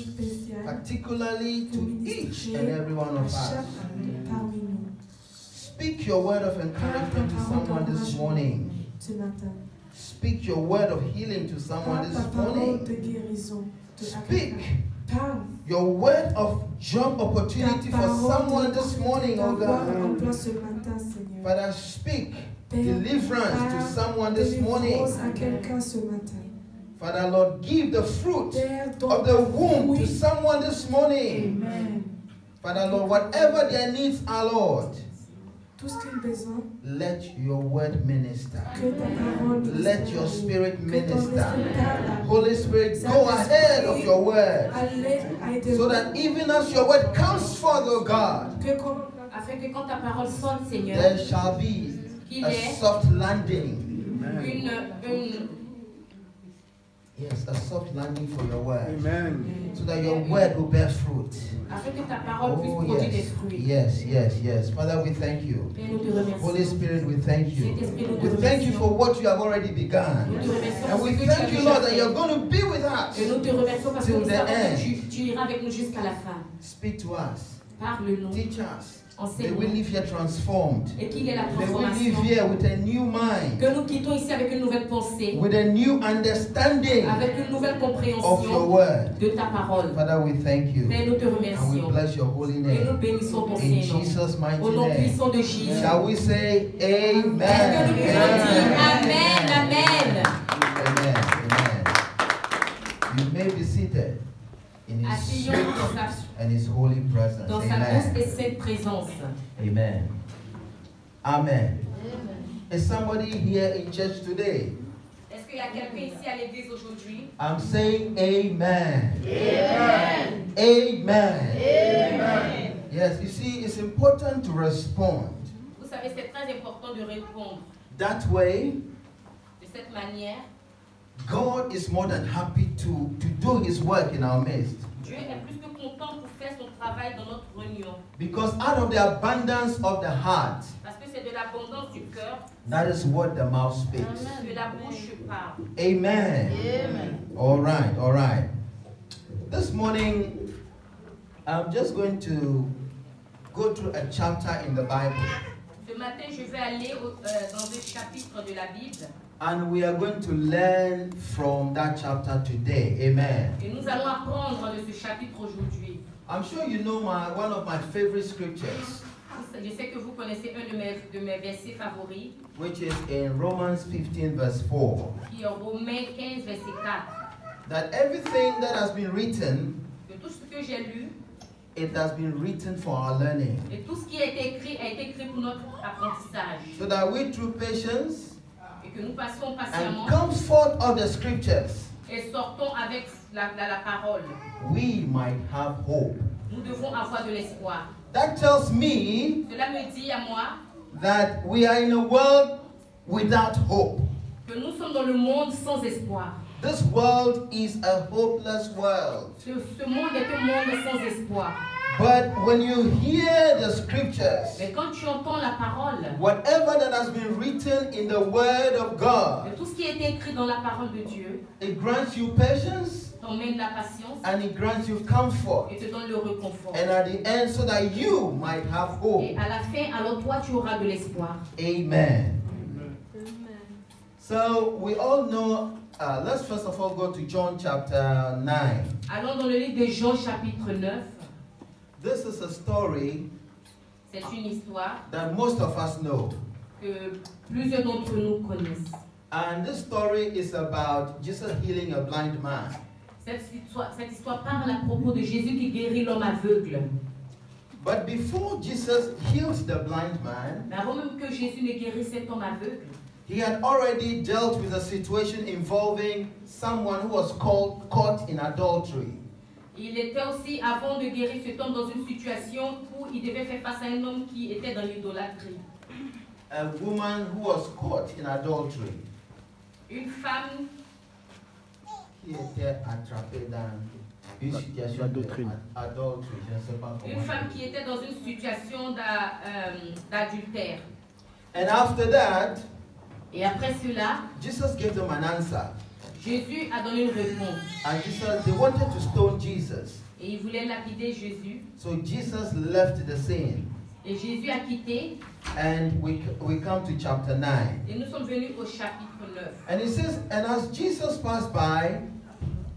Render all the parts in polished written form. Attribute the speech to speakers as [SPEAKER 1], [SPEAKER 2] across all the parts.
[SPEAKER 1] spécial,
[SPEAKER 2] particularly
[SPEAKER 1] pour
[SPEAKER 2] to each and
[SPEAKER 1] ministrer
[SPEAKER 2] every one
[SPEAKER 1] à
[SPEAKER 2] of us.
[SPEAKER 1] chacun parmi nous.
[SPEAKER 2] Speak your word of encouragement to someone this morning.
[SPEAKER 1] Ce matin.
[SPEAKER 2] Speak your word of healing to someone
[SPEAKER 1] Parle ta
[SPEAKER 2] this
[SPEAKER 1] parole de
[SPEAKER 2] morning.
[SPEAKER 1] guérison.
[SPEAKER 2] Speak
[SPEAKER 1] Parle.
[SPEAKER 2] your word of job opportunity
[SPEAKER 1] Ta
[SPEAKER 2] for
[SPEAKER 1] parole
[SPEAKER 2] someone
[SPEAKER 1] de
[SPEAKER 2] this morning, oh
[SPEAKER 1] d'avoir
[SPEAKER 2] God.
[SPEAKER 1] emploi ce matin, Seigneur.
[SPEAKER 2] Father, speak
[SPEAKER 1] Père,
[SPEAKER 2] deliverance to
[SPEAKER 1] parle
[SPEAKER 2] someone this morning.
[SPEAKER 1] délivrance à quelqu'un ce matin.
[SPEAKER 2] Father, Lord, give the fruit
[SPEAKER 1] Père, donne
[SPEAKER 2] of the womb to
[SPEAKER 1] fruit.
[SPEAKER 2] someone this morning.
[SPEAKER 1] Amen.
[SPEAKER 2] Father, Lord, whatever their needs are, Lord,
[SPEAKER 1] Tout ce qu'ils ont besoin,
[SPEAKER 2] let your word minister.
[SPEAKER 1] que ta parole ministre.
[SPEAKER 2] Let your spirit
[SPEAKER 1] Que ton
[SPEAKER 2] minister.
[SPEAKER 1] esprit parle.
[SPEAKER 2] Holy Spirit, go ahead of your word,
[SPEAKER 1] Allez, aide-moi.
[SPEAKER 2] so that even as your word comes forth, O God,
[SPEAKER 3] Afin que quand ta parole sonne, Seigneur,
[SPEAKER 2] there shall be
[SPEAKER 3] qu'il
[SPEAKER 2] a
[SPEAKER 3] y ait
[SPEAKER 2] soft landing. Yes, a soft landing for your word.
[SPEAKER 4] Amen.
[SPEAKER 2] So that your word will bear fruit.
[SPEAKER 3] afin que ta parole puisse
[SPEAKER 2] Oh,
[SPEAKER 3] produire des
[SPEAKER 2] yes.
[SPEAKER 3] fruits.
[SPEAKER 2] Yes, yes, yes. Father, we thank you.
[SPEAKER 3] Père, nous te remercions.
[SPEAKER 2] Holy Spirit, we thank you.
[SPEAKER 3] Saint-Esprit, nous te
[SPEAKER 2] We thank you
[SPEAKER 3] remercions.
[SPEAKER 2] for what you have already begun.
[SPEAKER 3] Nous te remercions
[SPEAKER 2] And we
[SPEAKER 3] pour ce que tu as
[SPEAKER 2] thank you,
[SPEAKER 3] déjà
[SPEAKER 2] Lord, that
[SPEAKER 3] fait.
[SPEAKER 2] you're going to be with us.
[SPEAKER 3] Et nous te remercions parce que
[SPEAKER 2] Till
[SPEAKER 3] nous
[SPEAKER 2] the
[SPEAKER 3] savons
[SPEAKER 2] end.
[SPEAKER 3] que tu iras avec nous jusqu'à la fin.
[SPEAKER 2] Speak to us.
[SPEAKER 3] Parle-nous,
[SPEAKER 2] Teach us. May
[SPEAKER 3] enseigne-nous.
[SPEAKER 2] we live here transformed.
[SPEAKER 3] Et qu'il y ait la
[SPEAKER 2] May we live
[SPEAKER 3] transformation.
[SPEAKER 2] here with a new mind,
[SPEAKER 3] Que nous quittons ici avec une nouvelle pensée,
[SPEAKER 2] with a new understanding
[SPEAKER 3] avec une nouvelle
[SPEAKER 2] of your
[SPEAKER 3] compréhension
[SPEAKER 2] word.
[SPEAKER 3] de ta parole.
[SPEAKER 2] Father, we thank you.
[SPEAKER 3] Père, nous te
[SPEAKER 2] And we
[SPEAKER 3] remercions.
[SPEAKER 2] bless your holy
[SPEAKER 3] Et nous
[SPEAKER 2] name.
[SPEAKER 3] bénissons ton
[SPEAKER 2] In
[SPEAKER 3] Saint-Nom.
[SPEAKER 2] Jesus' mighty
[SPEAKER 3] Au nom
[SPEAKER 2] name.
[SPEAKER 3] puissant de Jésus.
[SPEAKER 2] Shall we say amen?
[SPEAKER 3] Est-ce que nous pouvons dire Amen, Amen.
[SPEAKER 2] Amen. Amen. You may be seated in His
[SPEAKER 3] Asseyons
[SPEAKER 2] sweet and His holy presence.
[SPEAKER 3] dans sa douce
[SPEAKER 2] Amen.
[SPEAKER 3] et sainte présence.
[SPEAKER 2] Amen. Amen. Is somebody here in church today?
[SPEAKER 3] Est-ce qu'il y a quelqu'un ici à l'église aujourd'hui?
[SPEAKER 2] I'm saying amen.
[SPEAKER 3] Amen.
[SPEAKER 2] Amen.
[SPEAKER 3] Amen.
[SPEAKER 2] Yes, you see, it's important to respond.
[SPEAKER 3] Vous savez, c'est très important de répondre
[SPEAKER 2] That way,
[SPEAKER 3] de cette manière.
[SPEAKER 2] God is more than happy to do His work in our midst.
[SPEAKER 3] Dieu est plus que content pour faire son travail dans notre réunion.
[SPEAKER 2] Because out of the abundance of the heart,
[SPEAKER 3] Parce que c'est de l'abondance du cœur
[SPEAKER 2] that is what the mouth speaks.
[SPEAKER 3] que la bouche parle.
[SPEAKER 2] Amen.
[SPEAKER 3] Amen.
[SPEAKER 2] All right, all right. This morning, I'm just going to go through a chapter in the Bible.
[SPEAKER 3] Ce matin, je vais aller dans un chapitre de la Bible.
[SPEAKER 2] And we are going to learn from that chapter today. Amen.
[SPEAKER 3] Et nous allons apprendre de ce chapitre aujourd'hui.
[SPEAKER 2] I'm sure you know one of my favorite scriptures,
[SPEAKER 3] Je sais que vous connaissez un de mes versets favoris,
[SPEAKER 2] which is in Romans 15 verse 4.
[SPEAKER 3] qui est Romains 15, verset 4.
[SPEAKER 2] That everything that has been written,
[SPEAKER 3] Que tout ce que j'ai lu
[SPEAKER 2] it has been written for our learning.
[SPEAKER 3] et tout ce qui a été écrit pour notre apprentissage.
[SPEAKER 2] So that we, through patience
[SPEAKER 3] Et que nous passons
[SPEAKER 2] and
[SPEAKER 3] patiemment
[SPEAKER 2] comfort of the scriptures,
[SPEAKER 3] et sortons avec la parole.
[SPEAKER 2] we might have hope.
[SPEAKER 3] Nous devons avoir de l'espoir.
[SPEAKER 2] That tells me
[SPEAKER 3] Cela me dit à moi
[SPEAKER 2] that we are in a world without hope.
[SPEAKER 3] que nous sommes dans le monde sans espoir.
[SPEAKER 2] This world is a hopeless world.
[SPEAKER 3] Ce monde est un monde sans espoir.
[SPEAKER 2] But when you hear the scriptures,
[SPEAKER 3] Mais quand tu entends la parole,
[SPEAKER 2] whatever that has been written in the word of God,
[SPEAKER 3] de tout ce qui est écrit dans la parole de Dieu,
[SPEAKER 2] it grants you patience
[SPEAKER 3] t'emmène la patience
[SPEAKER 2] and it grants you comfort.
[SPEAKER 3] et te donne le réconfort.
[SPEAKER 2] And at the end, so that you might have hope.
[SPEAKER 3] Et à la fin, alors toi, tu auras de l'espoir.
[SPEAKER 2] Amen. So we all know, let's first of all go to John chapter 9.
[SPEAKER 3] Allons dans le livre de Jean, chapitre 9.
[SPEAKER 2] This is a story
[SPEAKER 3] C'est une histoire
[SPEAKER 2] that most of us know.
[SPEAKER 3] que plusieurs d'entre nous connaissent.
[SPEAKER 2] And this story is about Jesus healing a blind man.
[SPEAKER 3] Cette histoire parle à propos de Jésus qui guérit l'homme aveugle.
[SPEAKER 2] But before Jesus heals the blind man,
[SPEAKER 3] Mais avant même que Jésus ne guérisse cet homme aveugle,
[SPEAKER 2] he had already dealt with a situation involving someone who was caught in adultery.
[SPEAKER 3] il était aussi, avant de guérir cet homme, dans une situation où il devait faire face à un homme qui était dans l'idolâtrie.
[SPEAKER 2] A woman who was caught in adultery.
[SPEAKER 3] Une femme
[SPEAKER 2] Qui était attrapée dans une situation d'adultery. Je ne sais pas comment.
[SPEAKER 3] Une femme qui était dans une situation d'adultère.
[SPEAKER 2] And after that,
[SPEAKER 3] Et après cela,
[SPEAKER 2] Jesus gave them an answer.
[SPEAKER 3] Jésus a donné une réponse.
[SPEAKER 2] And Jesus, they wanted to stone Jesus.
[SPEAKER 3] Et il voulait lapider Jésus.
[SPEAKER 2] So Jesus left the scene.
[SPEAKER 3] Et Jésus a quitté.
[SPEAKER 2] And we come to chapter 9.
[SPEAKER 3] Et nous sommes venus au chapitre 9.
[SPEAKER 2] And it says, and as Jesus passed by,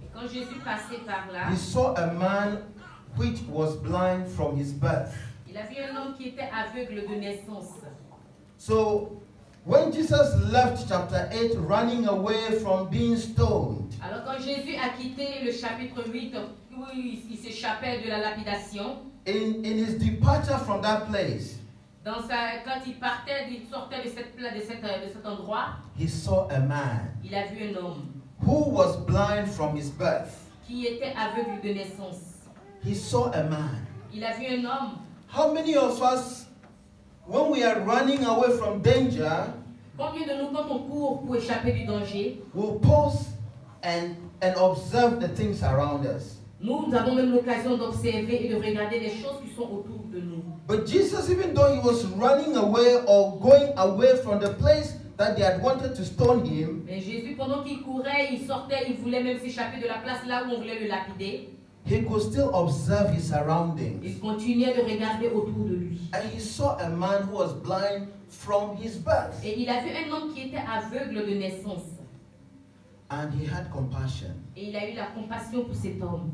[SPEAKER 3] Et quand Jésus passait par là,
[SPEAKER 2] he saw a man which was blind from his birth.
[SPEAKER 3] il a vu un homme qui était aveugle de naissance.
[SPEAKER 2] So when Jesus left chapter 8, running away from being stoned,
[SPEAKER 3] Alors quand Jésus a quitté le chapitre 8, où il s'échappait de la lapidation,
[SPEAKER 2] in his departure from that place,
[SPEAKER 3] quand il partait, il sortait de cet endroit,
[SPEAKER 2] he saw a man
[SPEAKER 3] il a vu un homme
[SPEAKER 2] who was blind from his birth.
[SPEAKER 3] qui était aveugle de naissance.
[SPEAKER 2] He saw a man.
[SPEAKER 3] Il a vu un homme.
[SPEAKER 2] How many of us, when we are running away from danger,
[SPEAKER 3] Combien de nous, quand on court pour échapper du danger,
[SPEAKER 2] will pause and observe the things around us?
[SPEAKER 3] nous avons même l'occasion d'observer et de regarder les choses qui sont autour de nous.
[SPEAKER 2] But Jesus, even though he was running away or going away from the place that they had wanted to stone him,
[SPEAKER 3] Mais Jésus, pendant qu'il courait, il sortait, il voulait même s'échapper de la place là où on voulait le lapider.
[SPEAKER 2] he could still observe his surroundings.
[SPEAKER 3] Il continuait de regarder autour de lui.
[SPEAKER 2] And he saw a man who was blind from his birth.
[SPEAKER 3] Et il a vu un homme qui était aveugle de naissance.
[SPEAKER 2] And he had compassion.
[SPEAKER 3] Et il a eu la compassion pour cet homme.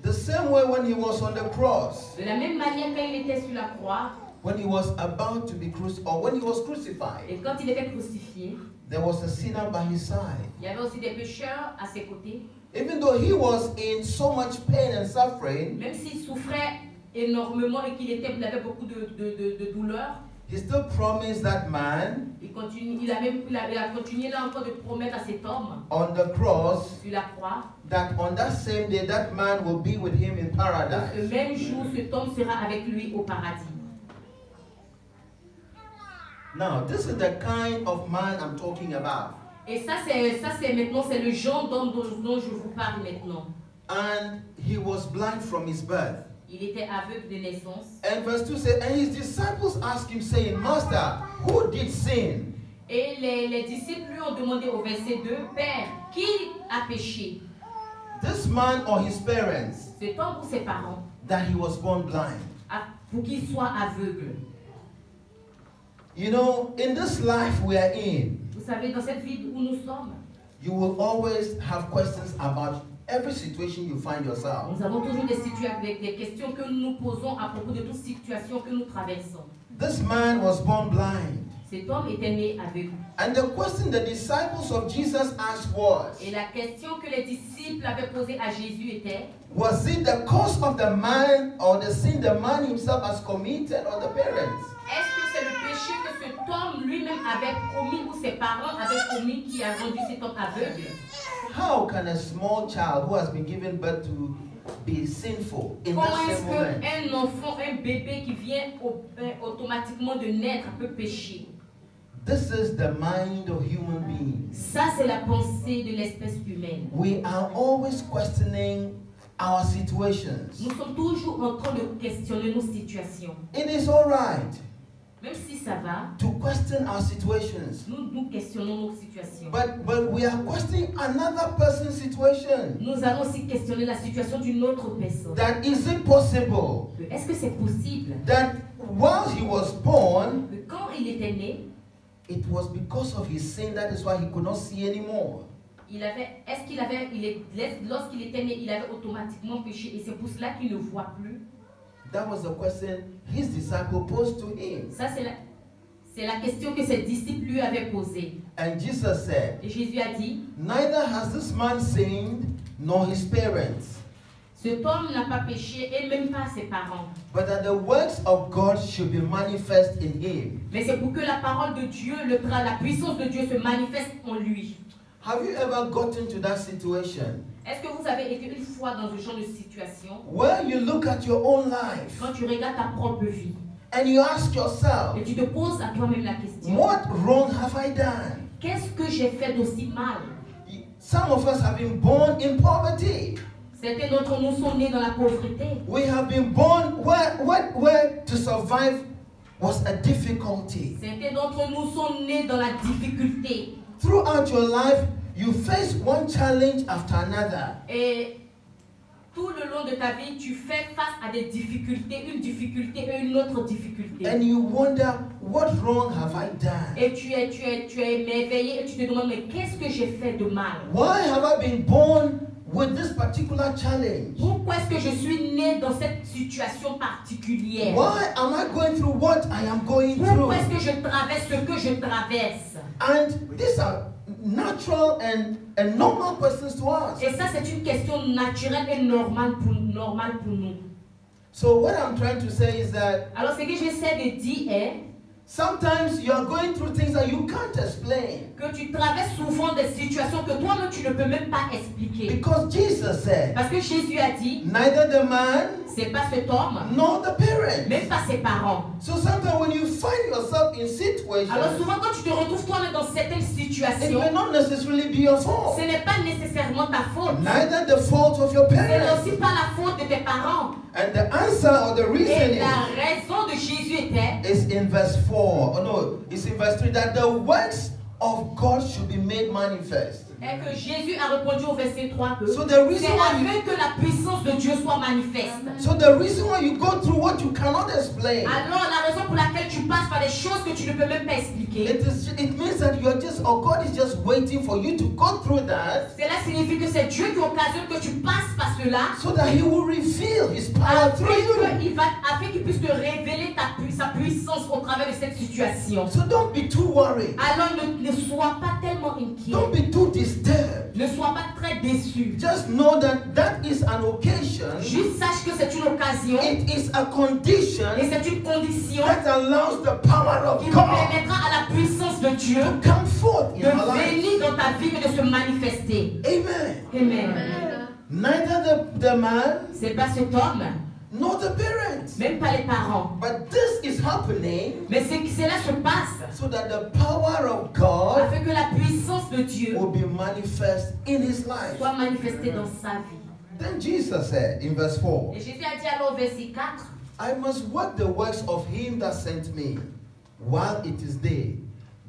[SPEAKER 2] The same way when he was on the cross,
[SPEAKER 3] De la même manière, quand il était sur la croix,
[SPEAKER 2] when he was about to be crucified, or when he was crucified,
[SPEAKER 3] et quand il était crucifié,
[SPEAKER 2] there was a sinner by his side.
[SPEAKER 3] il y avait aussi des pécheurs à ses côtés.
[SPEAKER 2] Even though he was in so much pain and suffering,
[SPEAKER 3] Même s'il souffrait énormément et qu'il avait beaucoup de douleur,
[SPEAKER 2] he still promised that man
[SPEAKER 3] il a continué là encore de promettre à cet homme
[SPEAKER 2] on the cross
[SPEAKER 3] sur la croix.
[SPEAKER 2] that on that same day that man will be with him in
[SPEAKER 3] Le
[SPEAKER 2] paradise.
[SPEAKER 3] même jour, cet homme sera avec lui au paradis.
[SPEAKER 2] Now, this is the kind of man I'm talking about.
[SPEAKER 3] Et ça c'est maintenant, c'est le genre d'homme dont je vous parle maintenant.
[SPEAKER 2] And he was blind from his birth.
[SPEAKER 3] Il était aveugle de naissance.
[SPEAKER 2] And verse 2 says, and his disciples asked him, saying, Master, who did sin?
[SPEAKER 3] Et les disciples lui ont demandé au verset 2, Père, qui a péché?
[SPEAKER 2] This man or his parents,
[SPEAKER 3] Cet homme ou ses parents,
[SPEAKER 2] that he was born blind.
[SPEAKER 3] pour qu'il soit aveugle.
[SPEAKER 2] You know, in this life we are in,
[SPEAKER 3] Vous savez, dans cette vie où nous sommes,
[SPEAKER 2] you will always have questions about every situation you find yourself.
[SPEAKER 3] nous avons toujours des questions que nous nous posons à propos de toute situation que nous traversons.
[SPEAKER 2] This man was born blind.
[SPEAKER 3] Cet homme était né aveugle.
[SPEAKER 2] And the question the disciples of Jesus asked was,
[SPEAKER 3] Et la question que les disciples avaient posée à Jésus était,
[SPEAKER 2] was it the cause of the man or the sin the man himself has committed or the parents?
[SPEAKER 3] est-ce que c'est le péché que cet homme lui-même avait commis ou ses parents avaient commis qui a rendu cet homme aveugle?
[SPEAKER 2] How can a small child who has been given birth to be sinful in
[SPEAKER 3] Comment
[SPEAKER 2] that
[SPEAKER 3] est-ce
[SPEAKER 2] same moment?
[SPEAKER 3] qu'un enfant, un bébé qui vient automatiquement de naître peut pécher?
[SPEAKER 2] This is the mind of human beings.
[SPEAKER 3] Ça, c'est la pensée de l'espèce humaine.
[SPEAKER 2] We are always questioning our situations.
[SPEAKER 3] Nous sommes toujours en train de questionner nos situations.
[SPEAKER 2] It is all right
[SPEAKER 3] Même si ça va,
[SPEAKER 2] to question our situations,
[SPEAKER 3] nous questionnons nos situations.
[SPEAKER 2] but we are questioning another person's situation.
[SPEAKER 3] Nous allons aussi questionner la situation d'une autre personne.
[SPEAKER 2] That is it possible
[SPEAKER 3] Est-ce que c'est possible
[SPEAKER 2] that while he was born,
[SPEAKER 3] que quand il était né,
[SPEAKER 2] it was because of his sin, that is why he could not see anymore?
[SPEAKER 3] lorsqu'il était né, il avait automatiquement péché et c'est pour cela qu'il ne voit plus?
[SPEAKER 2] That was the question his disciple posed to him.
[SPEAKER 3] Ça, c'est la question que ses disciples lui avaient posée.
[SPEAKER 2] And Jesus said,
[SPEAKER 3] Et Jésus a dit,
[SPEAKER 2] neither has this man sinned nor his parents,
[SPEAKER 3] cet homme n'a pas péché et même pas ses parents.
[SPEAKER 2] but that the works of God should be manifest in him.
[SPEAKER 3] Mais c'est pour que la parole de Dieu, la puissance de Dieu se manifeste en lui.
[SPEAKER 2] Have you ever gotten to that situation
[SPEAKER 3] Est-ce que vous avez été une fois dans ce genre de situation
[SPEAKER 2] where you look at your own life
[SPEAKER 3] quand tu regardes ta propre vie
[SPEAKER 2] and you ask yourself,
[SPEAKER 3] et tu te poses à toi-même la question,
[SPEAKER 2] what wrong have I done?
[SPEAKER 3] qu'est-ce que j'ai fait d'aussi mal?
[SPEAKER 2] Some of us have been born in poverty.
[SPEAKER 3] Certains d'entre nous sont nés dans la pauvreté.
[SPEAKER 2] We have been born where to survive was a difficulty.
[SPEAKER 3] Certains d'entre nous sont nés dans la difficulté.
[SPEAKER 2] Throughout your life, you face one challenge after another.
[SPEAKER 3] Et tout le long de ta vie, tu fais face à des difficultés, une difficulté et une autre difficulté.
[SPEAKER 2] And you wonder, what wrong have I done?
[SPEAKER 3] Et tu es éveillé et tu te demandes, mais qu'est-ce que j'ai fait de mal?
[SPEAKER 2] Why have I been born with this particular challenge?
[SPEAKER 3] Pourquoi est-ce que je suis né dans cette situation particulière?
[SPEAKER 2] Why am I going through what I am going through?
[SPEAKER 3] Pourquoi est-ce que je traverse ce que je traverse?
[SPEAKER 2] And these are natural and normal questions to ask.
[SPEAKER 3] Et ça, c'est une question naturelle et normale pour nous.
[SPEAKER 2] So what I'm trying to say is that
[SPEAKER 3] Alors, ce que j'essaie de dire est
[SPEAKER 2] sometimes you are going through things that you can't explain.
[SPEAKER 3] que tu traverses souvent des situations que toi-même tu ne peux même pas expliquer.
[SPEAKER 2] Because Jesus said,
[SPEAKER 3] Parce que Jésus a dit,
[SPEAKER 2] neither the man
[SPEAKER 3] c'est pas cet homme,
[SPEAKER 2] nor the parent.
[SPEAKER 3] même pas ses parents.
[SPEAKER 2] So sometimes when you find yourself in situations,
[SPEAKER 3] Alors souvent quand tu te retrouves toi-même dans certaines
[SPEAKER 2] it
[SPEAKER 3] situations,
[SPEAKER 2] may not necessarily be your fault.
[SPEAKER 3] ce n'est pas nécessairement ta faute.
[SPEAKER 2] Neither the fault of your
[SPEAKER 3] Ce
[SPEAKER 2] parents.
[SPEAKER 3] n'est aussi pas la faute de tes parents.
[SPEAKER 2] And the answer or the reason
[SPEAKER 3] Et la raison de Jésus était,
[SPEAKER 2] is in verse 4. Oh no, it's in verse 3 that the works of God should be made manifest.
[SPEAKER 3] est que Jésus a répondu au verset 3 que
[SPEAKER 2] So the reason
[SPEAKER 3] c'est
[SPEAKER 2] why you,
[SPEAKER 3] afin que la puissance de Dieu soit manifeste.
[SPEAKER 2] so the reason why you go through what you cannot explain,
[SPEAKER 3] Alors la raison pour laquelle tu passes par des choses que tu ne peux même pas expliquer,
[SPEAKER 2] it means that you're just, or God is just waiting for you to go through that
[SPEAKER 3] cela signifie que c'est Dieu qui occasionne que tu passes par cela
[SPEAKER 2] so that He will reveal His power through you.
[SPEAKER 3] afin qu'il puisse te révéler sa puissance au travers de cette situation.
[SPEAKER 2] So don't be too worried.
[SPEAKER 3] Alors ne sois pas tellement inquiet.
[SPEAKER 2] Don't be too disturbed.
[SPEAKER 3] Ne sois pas très déçu.
[SPEAKER 2] Just know that that is an occasion.
[SPEAKER 3] Juste sache que c'est une occasion
[SPEAKER 2] It is a condition
[SPEAKER 3] et c'est une condition
[SPEAKER 2] that allows the power of
[SPEAKER 3] qui nous
[SPEAKER 2] God
[SPEAKER 3] permettra à la puissance de Dieu
[SPEAKER 2] to come forth in our
[SPEAKER 3] de
[SPEAKER 2] lives.
[SPEAKER 3] venir dans ta vie et de se manifester.
[SPEAKER 2] Amen.
[SPEAKER 3] Amen.
[SPEAKER 2] Neither the man
[SPEAKER 3] C'est pas cet homme,
[SPEAKER 2] nor the parents.
[SPEAKER 3] même pas les parents.
[SPEAKER 2] But this is happening
[SPEAKER 3] Mais c'est que cela se passe
[SPEAKER 2] so that the power of God
[SPEAKER 3] afin que la puissance de Dieu
[SPEAKER 2] will be manifest in his life.
[SPEAKER 3] soit manifestée dans sa vie.
[SPEAKER 2] Then Jesus said in verse 4,
[SPEAKER 3] Et Jésus a dit alors au verset 4,
[SPEAKER 2] I must work the works of him that sent me while it is day.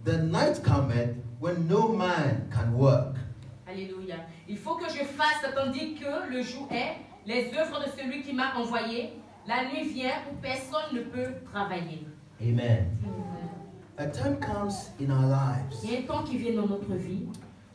[SPEAKER 2] The night cometh when no man can work.
[SPEAKER 3] Alléluia. Il faut que je fasse, tandis que le jour est, les œuvres de celui qui m'a envoyé. La nuit vient où personne ne peut travailler.
[SPEAKER 2] Amen. A time comes in our lives
[SPEAKER 3] Il y a un temps qui vient dans notre vie,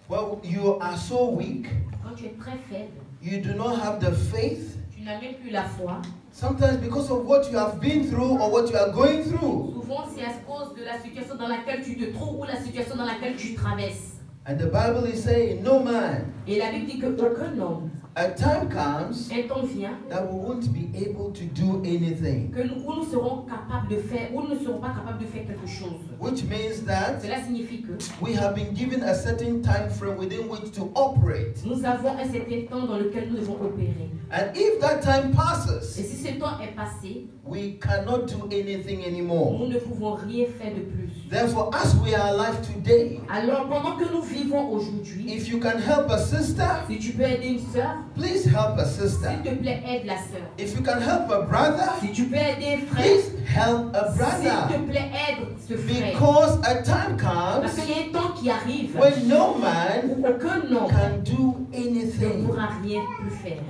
[SPEAKER 2] where you are so weak,
[SPEAKER 3] quand tu es très faible,
[SPEAKER 2] you do not have the faith,
[SPEAKER 3] tu n'as même plus la foi.
[SPEAKER 2] sometimes because of what you have been through or what you are going through.
[SPEAKER 3] Souvent, c'est à cause de la situation dans laquelle tu te trouves ou la situation dans laquelle tu traverses.
[SPEAKER 2] And the Bible is saying, no man,
[SPEAKER 3] Et la Bible dit qu'aucun homme,
[SPEAKER 2] a time comes
[SPEAKER 3] un temps vient,
[SPEAKER 2] that we won't be able to do anything.
[SPEAKER 3] que où nous serons capables de faire, où nous ne serons pas capables de faire quelque chose.
[SPEAKER 2] Which means that
[SPEAKER 3] Cela signifie que
[SPEAKER 2] we have been given a certain time frame within which to operate.
[SPEAKER 3] nous avons un certain temps dans lequel nous devons opérer.
[SPEAKER 2] And if that time
[SPEAKER 3] Et
[SPEAKER 2] passes,
[SPEAKER 3] si ce temps est passé,
[SPEAKER 2] we cannot do anything anymore.
[SPEAKER 3] nous ne pouvons rien faire de plus.
[SPEAKER 2] Therefore, as we are alive today,
[SPEAKER 3] Alors pendant que nous vivons aujourd'hui,
[SPEAKER 2] if you can help a sister,
[SPEAKER 3] si tu peux aider une sœur,
[SPEAKER 2] please help a sister.
[SPEAKER 3] s'il te plaît, aide la sœur.
[SPEAKER 2] If you can help a brother,
[SPEAKER 3] Si tu peux aider un frère,
[SPEAKER 2] please help a
[SPEAKER 3] s'il
[SPEAKER 2] brother.
[SPEAKER 3] te plaît, aide ce frère.
[SPEAKER 2] Because a time
[SPEAKER 3] Parce
[SPEAKER 2] comes
[SPEAKER 3] qu'il y a un temps qui arrive
[SPEAKER 2] when no man
[SPEAKER 3] où aucun homme
[SPEAKER 2] can do
[SPEAKER 3] ne
[SPEAKER 2] anything.
[SPEAKER 3] pourra rien plus faire.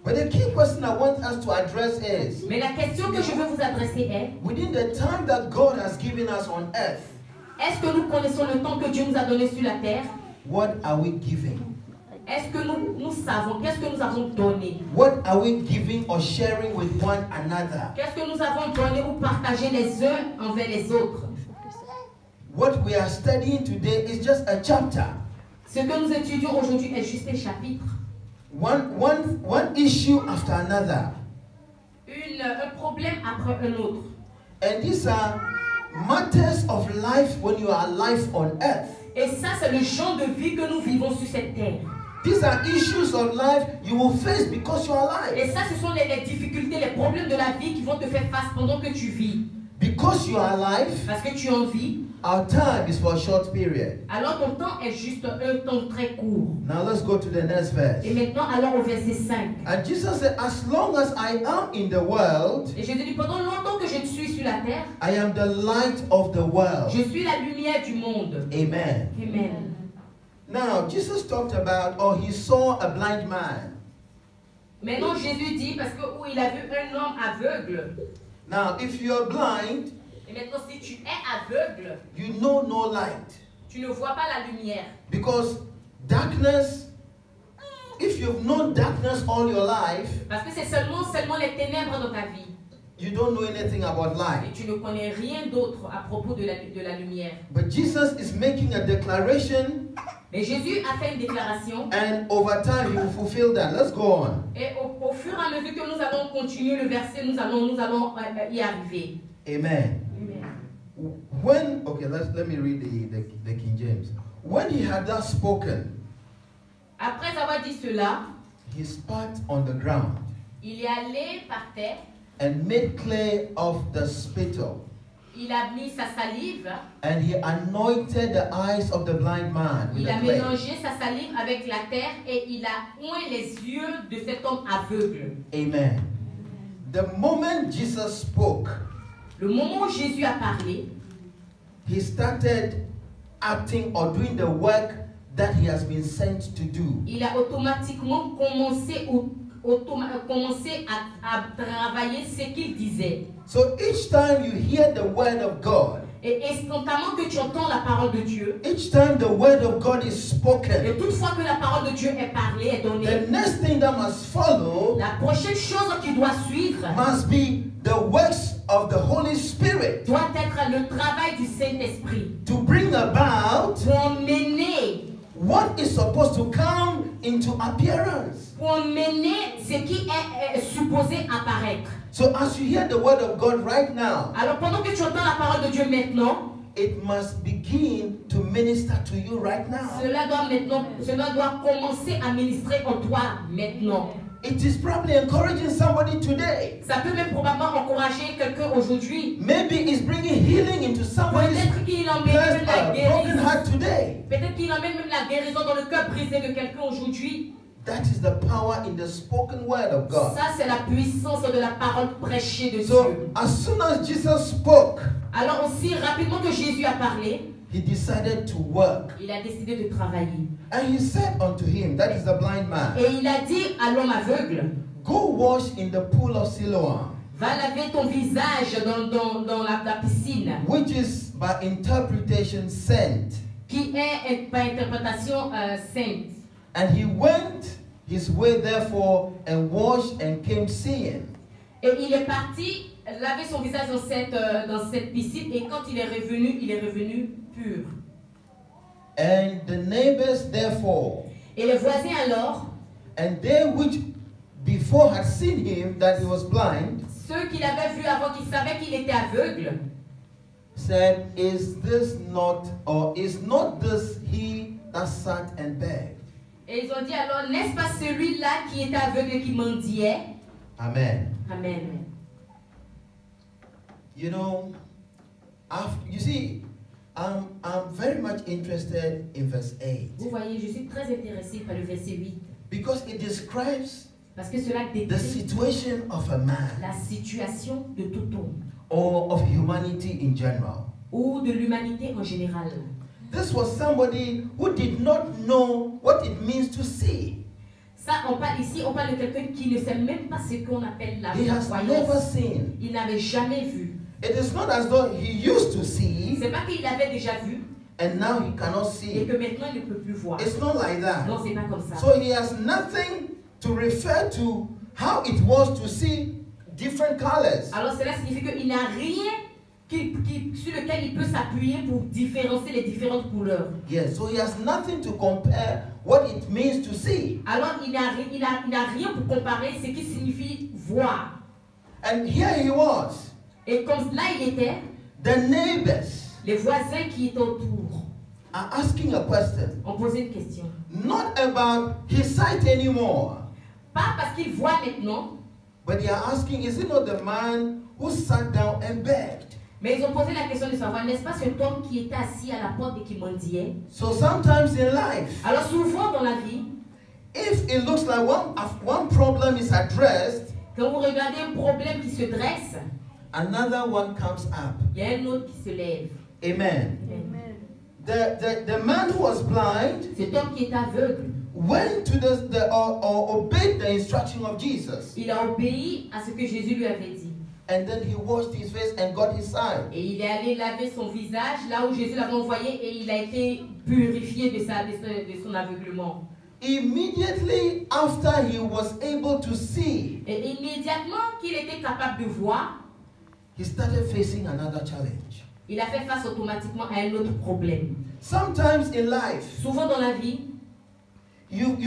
[SPEAKER 2] But the key question I want us to address is,
[SPEAKER 3] Mais la question que je veux vous adresser est,
[SPEAKER 2] within the time that God has given us on earth,
[SPEAKER 3] est-ce que nous connaissons le temps que Dieu nous a donné sur la terre?
[SPEAKER 2] what are we giving?
[SPEAKER 3] Est-ce que nous savons, qu'est-ce que nous avons donné?
[SPEAKER 2] What are we giving or sharing with one another?
[SPEAKER 3] Qu'est-ce que nous avons donné ou partagé les uns envers les autres?
[SPEAKER 2] What we are studying today is just a chapter.
[SPEAKER 3] Ce que nous étudions aujourd'hui est juste un chapitre.
[SPEAKER 2] One issue after another.
[SPEAKER 3] Un problème après un autre.
[SPEAKER 2] And these are matters of life when you are alive on earth.
[SPEAKER 3] Et ça, c'est le genre de vie que nous vivons sur cette terre.
[SPEAKER 2] These are issues of life you will face because you are alive.
[SPEAKER 3] Et ça, ce sont les difficultés, les problèmes de la vie qui vont te faire face pendant que tu vis.
[SPEAKER 2] Because you are alive,
[SPEAKER 3] Parce que tu en vis,
[SPEAKER 2] our time is for a short period.
[SPEAKER 3] alors ton temps est juste un temps très court.
[SPEAKER 2] Now let's go to the next verse.
[SPEAKER 3] Et maintenant, alors au verset 5.
[SPEAKER 2] And Jesus said, as long as I am in the world,
[SPEAKER 3] Et Jésus dit, pendant longtemps que je suis sur la terre,
[SPEAKER 2] I am the light of the world.
[SPEAKER 3] je suis la lumière du monde.
[SPEAKER 2] Amen.
[SPEAKER 3] Amen.
[SPEAKER 2] Now, Jesus talked about, or he saw a blind man.
[SPEAKER 3] Maintenant, Jésus dit, parce que où il a vu un homme aveugle.
[SPEAKER 2] Now, if you're blind,
[SPEAKER 3] Et maintenant, si tu es aveugle,
[SPEAKER 2] you know no light.
[SPEAKER 3] tu ne vois pas la lumière.
[SPEAKER 2] Because darkness, if you've known darkness all your life,
[SPEAKER 3] Parce que c'est seulement les ténèbres dans ta vie.
[SPEAKER 2] you don't know anything about
[SPEAKER 3] Et
[SPEAKER 2] light.
[SPEAKER 3] tu ne connais rien d'autre à propos de la lumière.
[SPEAKER 2] But Jesus is making a declaration,
[SPEAKER 3] Mais Jésus a fait une déclaration.
[SPEAKER 2] and over time he will fulfill that. Let's go on.
[SPEAKER 3] Et au fur et à mesure que nous allons continuer le verset, nous allons y arriver.
[SPEAKER 2] Amen.
[SPEAKER 3] Amen.
[SPEAKER 2] When, okay, let me read the King James. When he had thus spoken,
[SPEAKER 3] Après avoir dit cela,
[SPEAKER 2] he spat on the ground
[SPEAKER 3] il est allé par terre,
[SPEAKER 2] and made clay of the spittle,
[SPEAKER 3] il a mis sa salive,
[SPEAKER 2] and he anointed the eyes of the blind man with
[SPEAKER 3] il
[SPEAKER 2] the
[SPEAKER 3] a
[SPEAKER 2] clay.
[SPEAKER 3] mélangé sa salive avec la terre et il a oint les yeux de cet homme aveugle.
[SPEAKER 2] Amen. The moment Jesus spoke,
[SPEAKER 3] Le moment où Jésus a parlé,
[SPEAKER 2] he started acting or doing the work that he has been sent to do.
[SPEAKER 3] il a automatiquement commencé à travailler ce qu'il disait.
[SPEAKER 2] So each time you hear the word of God,
[SPEAKER 3] Et instantanément que tu entends la parole de Dieu,
[SPEAKER 2] each time the word of God is
[SPEAKER 3] et
[SPEAKER 2] spoken,
[SPEAKER 3] toutefois que la parole de Dieu est parlée, est donnée,
[SPEAKER 2] the next thing that must follow
[SPEAKER 3] la prochaine chose qui doit suivre
[SPEAKER 2] must be the works of the Holy Spirit
[SPEAKER 3] doit être le travail du Saint-Esprit
[SPEAKER 2] to bring about
[SPEAKER 3] pour emmener
[SPEAKER 2] what is supposed to come into appearance.
[SPEAKER 3] pour mener ce qui est supposé apparaître.
[SPEAKER 2] So as you hear the word of God right now,
[SPEAKER 3] Alors pendant que tu entends la parole de Dieu maintenant,
[SPEAKER 2] it must begin to minister to you right now.
[SPEAKER 3] cela doit commencer à ministrer en toi maintenant.
[SPEAKER 2] It is probably encouraging somebody today.
[SPEAKER 3] Ça peut même probablement encourager quelqu'un aujourd'hui.
[SPEAKER 2] Maybe it's bringing healing into somebody's
[SPEAKER 3] Peut-être qu'il emmène même la
[SPEAKER 2] broken
[SPEAKER 3] guérison.
[SPEAKER 2] heart today.
[SPEAKER 3] Peut-être qu'il emmène même la guérison dans le cœur brisé de quelqu'un aujourd'hui.
[SPEAKER 2] That is the power in the spoken word of God.
[SPEAKER 3] Ça, c'est la puissance de la parole prêchée de
[SPEAKER 2] So
[SPEAKER 3] Dieu.
[SPEAKER 2] as soon as Jesus spoke,
[SPEAKER 3] Alors aussi rapidement que Jésus a parlé,
[SPEAKER 2] he decided to work.
[SPEAKER 3] il a décidé de travailler.
[SPEAKER 2] And he said unto him, that is the blind man,
[SPEAKER 3] Et il a dit à l'homme aveugle,
[SPEAKER 2] go wash in the pool of Siloam,
[SPEAKER 3] va laver ton visage dans la piscine,
[SPEAKER 2] which is by interpretation sent.
[SPEAKER 3] qui est par interprétation sainte.
[SPEAKER 2] And he went his way therefore and washed and came seeing.
[SPEAKER 3] Et il est parti laver son visage dans cette piscine, et quand il est revenu pur.
[SPEAKER 2] And the neighbors therefore,
[SPEAKER 3] Et les voisins alors,
[SPEAKER 2] and they which before had seen him that he was blind,
[SPEAKER 3] ceux qui l'avaient vu avant, qui savaient qu'il était aveugle,
[SPEAKER 2] said, is this not, or is not this he that sat and begged?
[SPEAKER 3] et ils ont dit alors, n'est-ce pas celui-là qui était aveugle et qui mendiait?
[SPEAKER 2] Amen.
[SPEAKER 3] Amen.
[SPEAKER 2] You know, you see, I'm very much interested in verse 8
[SPEAKER 3] Vous voyez, je suis très intéressée par le verset 8,
[SPEAKER 2] because it describes
[SPEAKER 3] parce que cela
[SPEAKER 2] the
[SPEAKER 3] décrit
[SPEAKER 2] situation of a man
[SPEAKER 3] la situation de tout homme,
[SPEAKER 2] or of humanity in general.
[SPEAKER 3] ou de l'humanité en général.
[SPEAKER 2] This was somebody who did not know what it means to see.
[SPEAKER 3] Ça, on parle de quelqu'un qui ne sait même pas ce qu'on appelle la
[SPEAKER 2] He has never
[SPEAKER 3] voyance.
[SPEAKER 2] seen.
[SPEAKER 3] Il n'avait jamais vu.
[SPEAKER 2] It is not as though he used to see
[SPEAKER 3] C'est pas qu'il avait déjà vu
[SPEAKER 2] and now he cannot
[SPEAKER 3] et
[SPEAKER 2] see.
[SPEAKER 3] que maintenant il ne peut plus voir.
[SPEAKER 2] It's not like that.
[SPEAKER 3] Non, c'est pas comme ça.
[SPEAKER 2] So he has nothing to refer to how it was to see different colors.
[SPEAKER 3] Alors cela signifie qu'il n'a rien sur lequel il peut s'appuyer pour différencier les différentes couleurs.
[SPEAKER 2] Yes, so he has nothing to compare what it means to see.
[SPEAKER 3] Alors il n'a rien pour comparer ce qui signifie voir.
[SPEAKER 2] And here he was.
[SPEAKER 3] Et comme là il était,
[SPEAKER 2] The neighbors
[SPEAKER 3] les voisins qui étaient autour
[SPEAKER 2] are asking a question.
[SPEAKER 3] ont posé une question.
[SPEAKER 2] Not about his sight anymore,
[SPEAKER 3] Pas parce qu'ils voient maintenant,
[SPEAKER 2] but they are asking, is it not the man who sat down and begged?
[SPEAKER 3] mais ils ont posé la question de savoir, n'est-ce pas cet homme qui était assis à la porte et qui mendiait?
[SPEAKER 2] So sometimes in life,
[SPEAKER 3] Alors souvent dans la vie,
[SPEAKER 2] if it looks like one problem is addressed,
[SPEAKER 3] quand vous regardez un problème qui se dresse,
[SPEAKER 2] another one comes up.
[SPEAKER 3] il y a un autre qui se lève.
[SPEAKER 2] Amen.
[SPEAKER 3] Amen.
[SPEAKER 2] the man who was blind
[SPEAKER 3] Cet homme qui est aveugle,
[SPEAKER 2] went to obeyed the instruction of Jesus.
[SPEAKER 3] il a obéi à ce que Jésus lui avait dit.
[SPEAKER 2] And then he washed his face and got his sight.
[SPEAKER 3] Et il est allé laver son visage là où Jésus l'avait envoyé et il a été purifié de son aveuglement.
[SPEAKER 2] Immediately after he was able to see,
[SPEAKER 3] Et immédiatement qu'il était capable de voir,
[SPEAKER 2] he started facing another challenge.
[SPEAKER 3] il a fait face automatiquement à un autre problème.
[SPEAKER 2] Sometimes in life,
[SPEAKER 3] Souvent dans la vie,
[SPEAKER 2] you've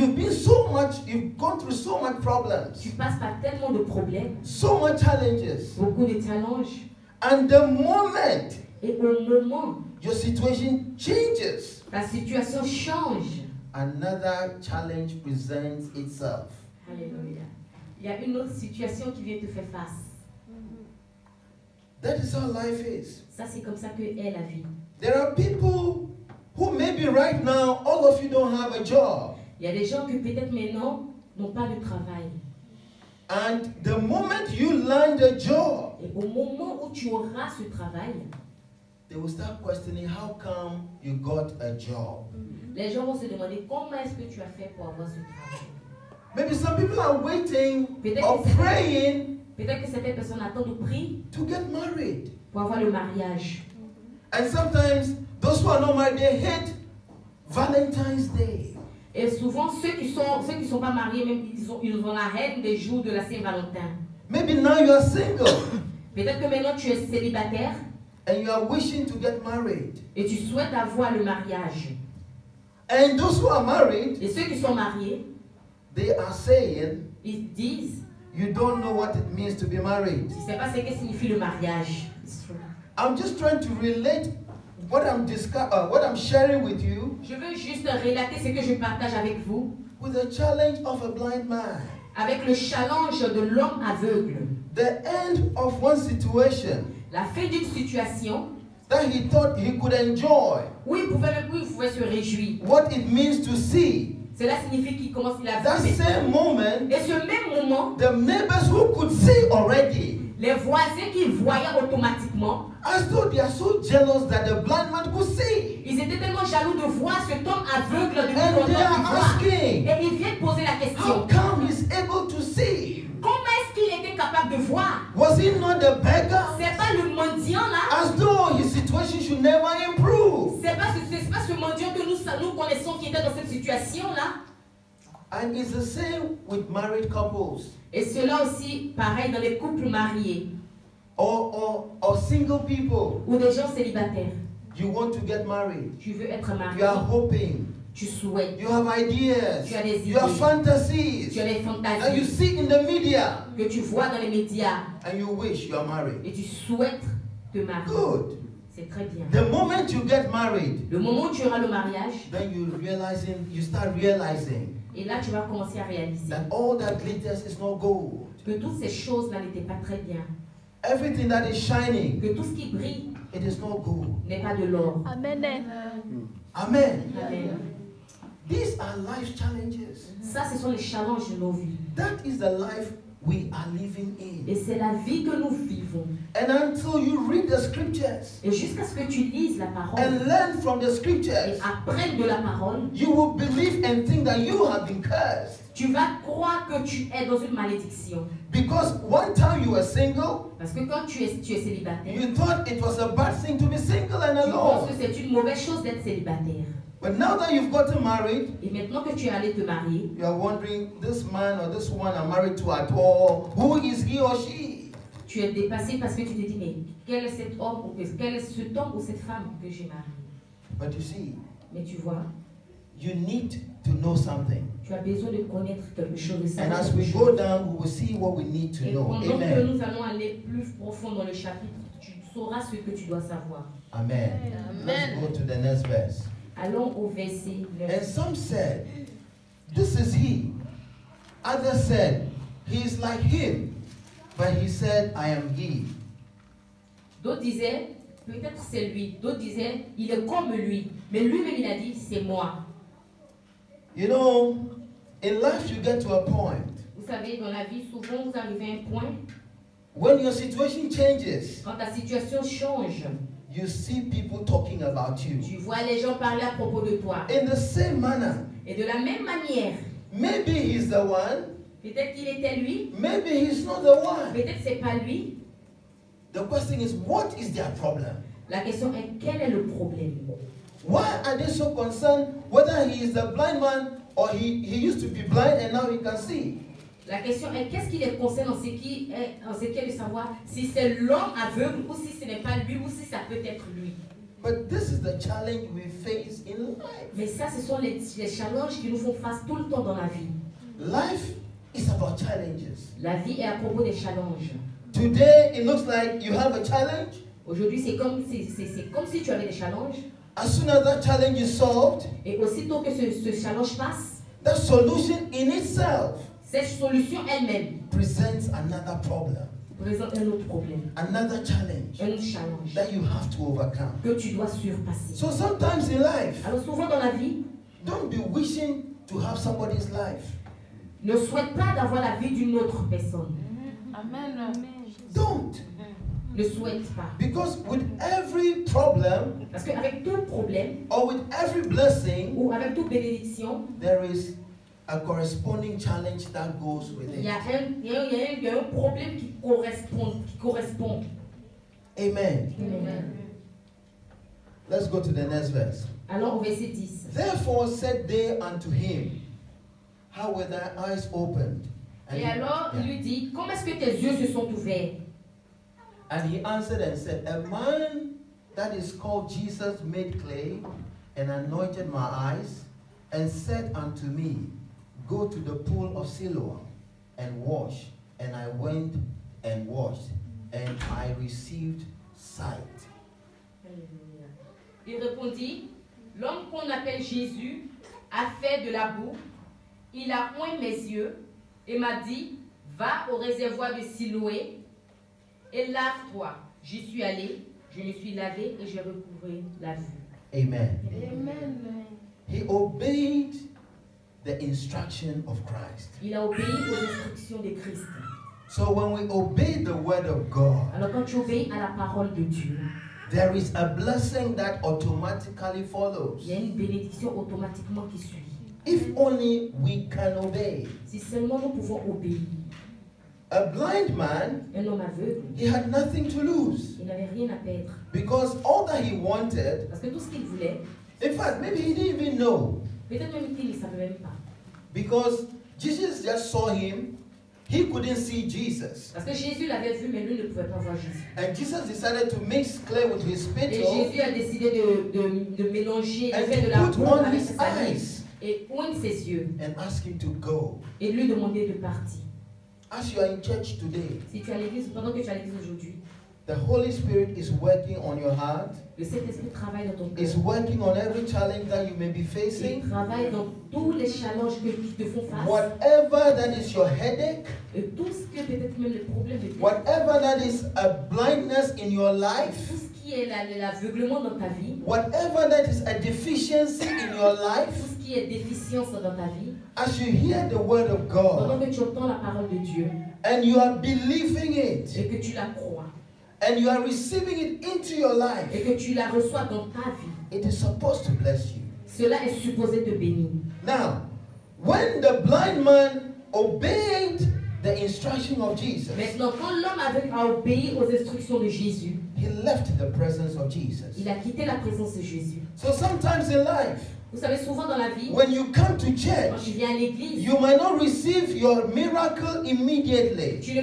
[SPEAKER 2] gone through so much problems,
[SPEAKER 3] tu passes par tellement de problèmes,
[SPEAKER 2] so much challenges,
[SPEAKER 3] beaucoup de challenges.
[SPEAKER 2] and the moment
[SPEAKER 3] Et au moment
[SPEAKER 2] your situation changes,
[SPEAKER 3] la situation change,
[SPEAKER 2] another challenge presents itself.
[SPEAKER 3] alléluia, il y a une autre situation qui vient te faire face.
[SPEAKER 2] That is how life is.
[SPEAKER 3] Ça, c'est comme ça que est la vie.
[SPEAKER 2] There are people who maybe right now, all of you don't have a job.
[SPEAKER 3] Il y a des gens qui peut-être maintenant n'ont pas de travail.
[SPEAKER 2] And the moment you land a job,
[SPEAKER 3] Et au moment où tu auras ce travail,
[SPEAKER 2] they will start questioning how come you got a job.
[SPEAKER 3] les gens vont se demander comment est-ce que tu as fait pour avoir ce travail.
[SPEAKER 2] Maybe some people are waiting
[SPEAKER 3] Peut-être
[SPEAKER 2] or
[SPEAKER 3] que
[SPEAKER 2] praying
[SPEAKER 3] Peut-être que certaines personnes attendent ou prient
[SPEAKER 2] to get married.
[SPEAKER 3] pour avoir le mariage.
[SPEAKER 2] And sometimes those who are not married, they hate Valentine's Day.
[SPEAKER 3] Et souvent, ceux qui sont pas mariés, même ils ont la haine des jours de la Saint-Valentin.
[SPEAKER 2] Maybe now you are single
[SPEAKER 3] Peut-être que maintenant tu es célibataire
[SPEAKER 2] and you are wishing to get married.
[SPEAKER 3] et tu souhaites avoir le mariage.
[SPEAKER 2] And those who are married,
[SPEAKER 3] Et ceux qui sont mariés,
[SPEAKER 2] they are saying,
[SPEAKER 3] ils disent,
[SPEAKER 2] you don't know what it means to be married.
[SPEAKER 3] tu ne sais pas ce que signifie le mariage.
[SPEAKER 2] I'm just trying to relate what I'm sharing with you
[SPEAKER 3] Je veux juste relater ce que je partage avec vous
[SPEAKER 2] with the challenge of a blind man.
[SPEAKER 3] avec le challenge de l'homme aveugle.
[SPEAKER 2] The end of one situation
[SPEAKER 3] La fin d'une situation
[SPEAKER 2] that he thought he could enjoy.
[SPEAKER 3] où il pouvait se réjouir.
[SPEAKER 2] What it means to see.
[SPEAKER 3] Cela signifie qu'il commence à
[SPEAKER 2] That
[SPEAKER 3] vivre.
[SPEAKER 2] same moment,
[SPEAKER 3] Et ce même moment,
[SPEAKER 2] the neighbors who could see already,
[SPEAKER 3] les voisins qui voyaient automatiquement,
[SPEAKER 2] as though they are so jealous that the blind man could see.
[SPEAKER 3] ils étaient tellement jaloux de voir cet homme aveugle de
[SPEAKER 2] And they are asking,
[SPEAKER 3] Et ils viennent poser la
[SPEAKER 2] how
[SPEAKER 3] question.
[SPEAKER 2] come he's able to see?
[SPEAKER 3] Comment est-ce qu'il était capable de voir?
[SPEAKER 2] Was he not a beggar?
[SPEAKER 3] C'est pas le mendiant là.
[SPEAKER 2] As though his situation should never improve.
[SPEAKER 3] C'est pas ce mendiant que nous connaissons qui était dans cette situation là.
[SPEAKER 2] And it's the same with married couples
[SPEAKER 3] Et cela aussi, pareil dans les couples mariés
[SPEAKER 2] or single people.
[SPEAKER 3] ou des gens célibataires.
[SPEAKER 2] You want to get married.
[SPEAKER 3] Tu veux être marié.
[SPEAKER 2] You are hoping.
[SPEAKER 3] Tu souhaites.
[SPEAKER 2] You have ideas.
[SPEAKER 3] Tu as des
[SPEAKER 2] You have
[SPEAKER 3] idées.
[SPEAKER 2] fantasies.
[SPEAKER 3] Tu as des
[SPEAKER 2] And you
[SPEAKER 3] fantasies
[SPEAKER 2] see in the media.
[SPEAKER 3] que tu vois dans les médias
[SPEAKER 2] And you wish you are married.
[SPEAKER 3] et tu souhaites te marier.
[SPEAKER 2] Good.
[SPEAKER 3] C'est très bien.
[SPEAKER 2] The moment you get married,
[SPEAKER 3] Le moment où tu auras le mariage,
[SPEAKER 2] then you start realizing
[SPEAKER 3] et là tu vas commencer à réaliser
[SPEAKER 2] that all that glitters is not gold.
[SPEAKER 3] que toutes ces choses-là n'étaient pas très bien.
[SPEAKER 2] Everything that is shining,
[SPEAKER 3] Que tout ce qui brille
[SPEAKER 2] it is not gold.
[SPEAKER 3] n'est pas de l'or.
[SPEAKER 4] Amen.
[SPEAKER 2] Amen.
[SPEAKER 3] Amen.
[SPEAKER 2] These are life challenges.
[SPEAKER 3] Ça, ce sont les challenges de nos vies.
[SPEAKER 2] That is the life we are living
[SPEAKER 3] Et
[SPEAKER 2] in.
[SPEAKER 3] c'est la vie que nous vivons.
[SPEAKER 2] And until you read the scriptures
[SPEAKER 3] Et jusqu'à ce que tu lises la parole
[SPEAKER 2] and learn from the
[SPEAKER 3] et
[SPEAKER 2] scriptures,
[SPEAKER 3] apprennes de la parole,
[SPEAKER 2] you will believe and think that you have been cursed.
[SPEAKER 3] tu vas croire que tu es dans une malédiction.
[SPEAKER 2] Because one time you were single,
[SPEAKER 3] Parce que quand tu es célibataire,
[SPEAKER 2] you thought it was a bad thing to be single and
[SPEAKER 3] tu penses
[SPEAKER 2] alone.
[SPEAKER 3] que c'est une mauvaise chose d'être célibataire.
[SPEAKER 2] But now that you've gotten married,
[SPEAKER 3] Et maintenant que tu es allé te marier,
[SPEAKER 2] you are wondering, this man or this woman I'm married to at all, who is he or she?
[SPEAKER 3] tu es dépassé parce que tu te dis, mais quel est cet homme ou quel est cet homme ou cette femme que j'ai marié?
[SPEAKER 2] But you see,
[SPEAKER 3] Mais tu vois,
[SPEAKER 2] you need to know something.
[SPEAKER 3] tu as besoin de connaître quelque chose de ça.
[SPEAKER 2] And as we go down, we will see what we need to
[SPEAKER 3] Et
[SPEAKER 2] know.
[SPEAKER 3] pendant que
[SPEAKER 2] Amen.
[SPEAKER 3] nous allons aller plus profond dans le chapitre, tu sauras ce que tu dois savoir.
[SPEAKER 2] Amen. Let's go to the next verse.
[SPEAKER 3] Allons au verset 9.
[SPEAKER 2] And some said, this is he. Others said, he is like him. But he said, I am he.
[SPEAKER 3] D'autres disaient, peut-être c'est lui. D'autres disaient, il est comme lui. Mais lui-même, il a dit, c'est moi.
[SPEAKER 2] You know, in life you get to a point
[SPEAKER 3] Vous savez, dans la vie, souvent, vous arrivez à un point
[SPEAKER 2] When your situation changes,
[SPEAKER 3] Quand ta situation change,
[SPEAKER 2] you see people talking about you.
[SPEAKER 3] tu vois les gens parler à propos de toi.
[SPEAKER 2] In the same manner,
[SPEAKER 3] Et de la même manière,
[SPEAKER 2] maybe he's the one,
[SPEAKER 3] peut-être qu'il était lui,
[SPEAKER 2] maybe he's not the one.
[SPEAKER 3] peut-être c'est pas lui.
[SPEAKER 2] The question is, what is their problem?
[SPEAKER 3] La question est quel est le problème?
[SPEAKER 2] Why are they so concerned whether he is the blind man or he used to be blind and now he can see?
[SPEAKER 3] La question est qu'est-ce qui les concerne en ce qui est de savoir si c'est l'homme aveugle ou si ce n'est pas lui ou si ça peut être lui.
[SPEAKER 2] But this is the challenge we face in life.
[SPEAKER 3] Mais ça, ce sont les challenges qui nous font face tout le temps dans la vie.
[SPEAKER 2] Life is about challenges.
[SPEAKER 3] La vie est à propos des challenges.
[SPEAKER 2] Today it looks like you have a challenge.
[SPEAKER 3] Aujourd'hui, c'est comme si tu avais des challenges.
[SPEAKER 2] As soon as that challenge is solved,
[SPEAKER 3] Et aussitôt que ce challenge passe,
[SPEAKER 2] that solution in itself
[SPEAKER 3] cette solution elle-même
[SPEAKER 2] presents another problem,
[SPEAKER 3] présente un autre problème,
[SPEAKER 2] another challenge
[SPEAKER 3] un autre challenge
[SPEAKER 2] that you have to overcome.
[SPEAKER 3] que tu dois surpasser.
[SPEAKER 2] So sometimes in life,
[SPEAKER 3] Alors souvent dans la vie,
[SPEAKER 2] don't be wishing to have somebody's life.
[SPEAKER 3] ne souhaite pas d'avoir la vie d'une autre personne.
[SPEAKER 4] Amen.
[SPEAKER 2] Don't.
[SPEAKER 3] Ne souhaite pas.
[SPEAKER 2] Because with every problem
[SPEAKER 3] Parce qu'avec tout problème
[SPEAKER 2] or with every blessing,
[SPEAKER 3] ou avec toute bénédiction,
[SPEAKER 2] there is a corresponding challenge that goes with
[SPEAKER 3] il y
[SPEAKER 2] it.
[SPEAKER 3] a un problème qui correspond.
[SPEAKER 2] Amen.
[SPEAKER 3] Amen.
[SPEAKER 2] Let's go to the next verse.
[SPEAKER 3] Alors au verset 10.
[SPEAKER 2] Therefore said they unto him, how were thy eyes opened?
[SPEAKER 3] Et alors il lui dit, comment est-ce que tes yeux se sont ouverts?
[SPEAKER 2] And he answered and said, a man that is called Jesus made clay and anointed my eyes and said unto me, go to the pool of Siloam and wash. And I went and washed, and I received sight.
[SPEAKER 3] Alléluia. Il répondit, l'homme qu'on appelle Jésus a fait de la boue, il a oint mes yeux et m'a dit, va au réservoir de Siloé et lave-toi. J'y suis allé, je me suis lavé et j'ai recouvré la vue.
[SPEAKER 2] Amen.
[SPEAKER 4] Amen.
[SPEAKER 2] He obeyed the instruction of Christ.
[SPEAKER 3] Il a obéi aux instructions de Christ.
[SPEAKER 2] So when we obey the word of God,
[SPEAKER 3] Alors quand tu obéis à la parole de Dieu,
[SPEAKER 2] there is a blessing that automatically follows.
[SPEAKER 3] il y a une bénédiction automatiquement qui suit.
[SPEAKER 2] If only we can obey.
[SPEAKER 3] Si seulement nous pouvons obéir.
[SPEAKER 2] A blind man,
[SPEAKER 3] Un homme aveugle,
[SPEAKER 2] he had nothing to lose
[SPEAKER 3] il n'avait rien à perdre.
[SPEAKER 2] because all that he wanted,
[SPEAKER 3] Parce que tout ce qu'il voulait,
[SPEAKER 2] in fact, maybe he didn't even know,
[SPEAKER 3] peut-être même qu'il ne savait même pas.
[SPEAKER 2] because Jesus just saw him, he couldn't see Jesus.
[SPEAKER 3] Parce que Jésus l'avait vu, mais lui ne pouvait pas voir Jésus.
[SPEAKER 2] And Jesus decided to mix clay with his
[SPEAKER 3] Et
[SPEAKER 2] spittle
[SPEAKER 3] Jésus a décidé de mélanger, de
[SPEAKER 2] and
[SPEAKER 3] faire de
[SPEAKER 2] to
[SPEAKER 3] la
[SPEAKER 2] put
[SPEAKER 3] boue
[SPEAKER 2] on
[SPEAKER 3] avec
[SPEAKER 2] his
[SPEAKER 3] sa salive
[SPEAKER 2] eyes
[SPEAKER 3] et oindre ses yeux
[SPEAKER 2] and ask him to go.
[SPEAKER 3] et lui demander de partir.
[SPEAKER 2] As you are in church today,
[SPEAKER 3] Si tu es à l'église, pendant que tu es à l'église aujourd'hui,
[SPEAKER 2] the Holy Spirit is working on your heart,
[SPEAKER 3] le Saint-Esprit travaille dans ton
[SPEAKER 2] is
[SPEAKER 3] cœur.
[SPEAKER 2] working on every challenge that you may be
[SPEAKER 3] Il
[SPEAKER 2] facing.
[SPEAKER 3] travaille dans tous les challenges qui te font face.
[SPEAKER 2] Whatever that is your headache,
[SPEAKER 3] Et tout ce que peut-être même le problème de vie,
[SPEAKER 2] whatever that is a blindness in your
[SPEAKER 3] tout
[SPEAKER 2] life,
[SPEAKER 3] ce qui est l'aveuglement dans ta vie,
[SPEAKER 2] whatever that is a deficiency in your
[SPEAKER 3] tout
[SPEAKER 2] life,
[SPEAKER 3] ce qui est déficience dans ta vie,
[SPEAKER 2] as you hear the word of
[SPEAKER 3] pendant
[SPEAKER 2] God
[SPEAKER 3] que tu entends la parole de Dieu
[SPEAKER 2] and you are believing it
[SPEAKER 3] et que tu la crois
[SPEAKER 2] and you are receiving it into your
[SPEAKER 3] et
[SPEAKER 2] life,
[SPEAKER 3] que tu la reçois dans ta vie,
[SPEAKER 2] it is supposed to bless you.
[SPEAKER 3] cela est supposé te bénir.
[SPEAKER 2] Now, when the blind man obeyed the instruction of Jesus,
[SPEAKER 3] Maintenant, quand l'homme aveugle a obéi aux instructions de Jésus,
[SPEAKER 2] he left the presence of Jesus.
[SPEAKER 3] il a quitté la présence de Jésus.
[SPEAKER 2] So sometimes in life,
[SPEAKER 3] Vous savez, souvent dans la vie,
[SPEAKER 2] when you come to
[SPEAKER 3] quand tu
[SPEAKER 2] church,
[SPEAKER 3] viens à l'église,
[SPEAKER 2] you might not receive your miracle immediately.
[SPEAKER 3] il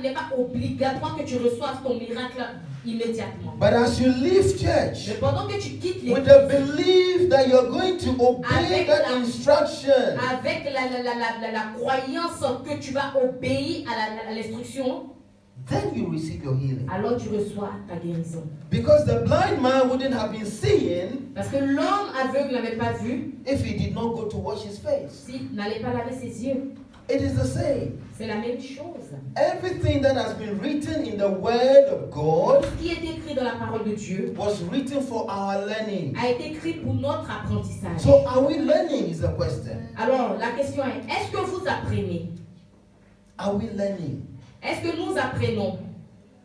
[SPEAKER 3] n'est pas obligatoire que tu reçoives ton miracle immédiatement.
[SPEAKER 2] But as you leave church,
[SPEAKER 3] Mais pendant que tu quittes
[SPEAKER 2] with
[SPEAKER 3] l'église,
[SPEAKER 2] the belief that you're going to obey
[SPEAKER 3] Avec
[SPEAKER 2] that
[SPEAKER 3] la-
[SPEAKER 2] instruction,
[SPEAKER 3] avec la croyance que tu vas obéir à l'instruction,
[SPEAKER 2] then you receive your healing.
[SPEAKER 3] alors tu reçois ta guérison.
[SPEAKER 2] Because the blind man wouldn't have been seeing
[SPEAKER 3] Parce que l'homme aveugle n'avait pas vu
[SPEAKER 2] if he did not go to wash his face.
[SPEAKER 3] s'il n'allait pas laver ses yeux.
[SPEAKER 2] It is the same.
[SPEAKER 3] C'est la même chose.
[SPEAKER 2] Everything that has been written in the Word of God
[SPEAKER 3] Tout ce qui est écrit dans la parole de Dieu
[SPEAKER 2] was written for our learning.
[SPEAKER 3] a été écrit pour notre apprentissage.
[SPEAKER 2] So are we learning is the question.
[SPEAKER 3] Alors, la question est que vous apprenez?
[SPEAKER 2] Are we learning?
[SPEAKER 3] Est-ce que nous apprenons?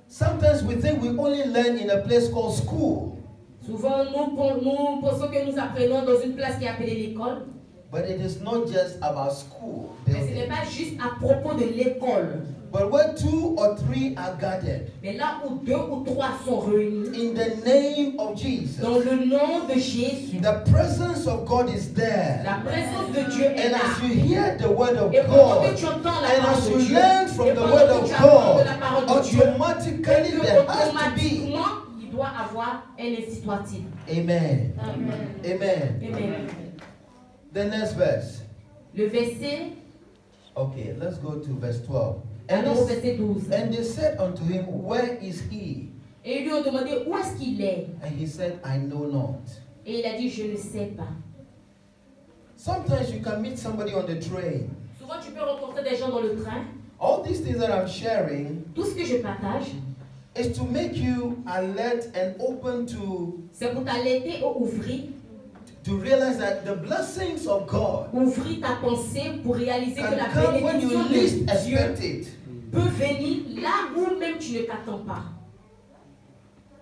[SPEAKER 2] Sometimes we think we only learn in a place called school.
[SPEAKER 3] Souvent, nous pensons que nous apprenons dans une place qui est appelée l'école.
[SPEAKER 2] But it is not just about school.
[SPEAKER 3] Mais ce n'est pas juste à propos de l'école.
[SPEAKER 2] But where 2 or 3 are gathered
[SPEAKER 3] Mais là où 2 ou 3 sont réunis,
[SPEAKER 2] in the name of Jesus,
[SPEAKER 3] dans le nom de Jésus,
[SPEAKER 2] the presence of God is there.
[SPEAKER 3] la présence de Dieu est
[SPEAKER 2] And
[SPEAKER 3] là.
[SPEAKER 2] as you hear the word of
[SPEAKER 3] Et pendant
[SPEAKER 2] God,
[SPEAKER 3] que tu entends la
[SPEAKER 2] and
[SPEAKER 3] parole
[SPEAKER 2] as
[SPEAKER 3] de
[SPEAKER 2] you
[SPEAKER 3] Dieu,
[SPEAKER 2] learn from
[SPEAKER 3] et
[SPEAKER 2] the
[SPEAKER 3] pendant
[SPEAKER 2] word
[SPEAKER 3] que
[SPEAKER 2] of
[SPEAKER 3] tu apprends de
[SPEAKER 2] God,
[SPEAKER 3] la parole de Dieu,
[SPEAKER 2] automatically
[SPEAKER 3] et que
[SPEAKER 2] there has to be.
[SPEAKER 3] automatiquement, il doit avoir un institutif.
[SPEAKER 2] Amen.
[SPEAKER 4] Amen.
[SPEAKER 2] Amen.
[SPEAKER 3] Amen.
[SPEAKER 2] The next verse.
[SPEAKER 3] Le verset,
[SPEAKER 2] Okay, let's go to verse 12.
[SPEAKER 3] allons au verset 12.
[SPEAKER 2] And they said unto him, Where is he?
[SPEAKER 3] Et ils lui ont demandé où est-ce qu'il est.
[SPEAKER 2] And he said, I know not.
[SPEAKER 3] Et il a dit, je ne sais pas.
[SPEAKER 2] Sometimes you can meet somebody on the train.
[SPEAKER 3] Souvent, tu peux rencontrer des gens dans le train.
[SPEAKER 2] All these things that I'm sharing
[SPEAKER 3] Tout ce que je partage,
[SPEAKER 2] is to make you alert and open
[SPEAKER 3] c'est pour t'alerter ou
[SPEAKER 2] to realize that the blessings of God
[SPEAKER 3] ouvrir ta pensée pour réaliser que
[SPEAKER 2] can
[SPEAKER 3] la
[SPEAKER 2] come when you
[SPEAKER 3] bénédiction
[SPEAKER 2] least
[SPEAKER 3] de Dieu
[SPEAKER 2] expect it.
[SPEAKER 3] peut venir là où même tu ne t'attends pas.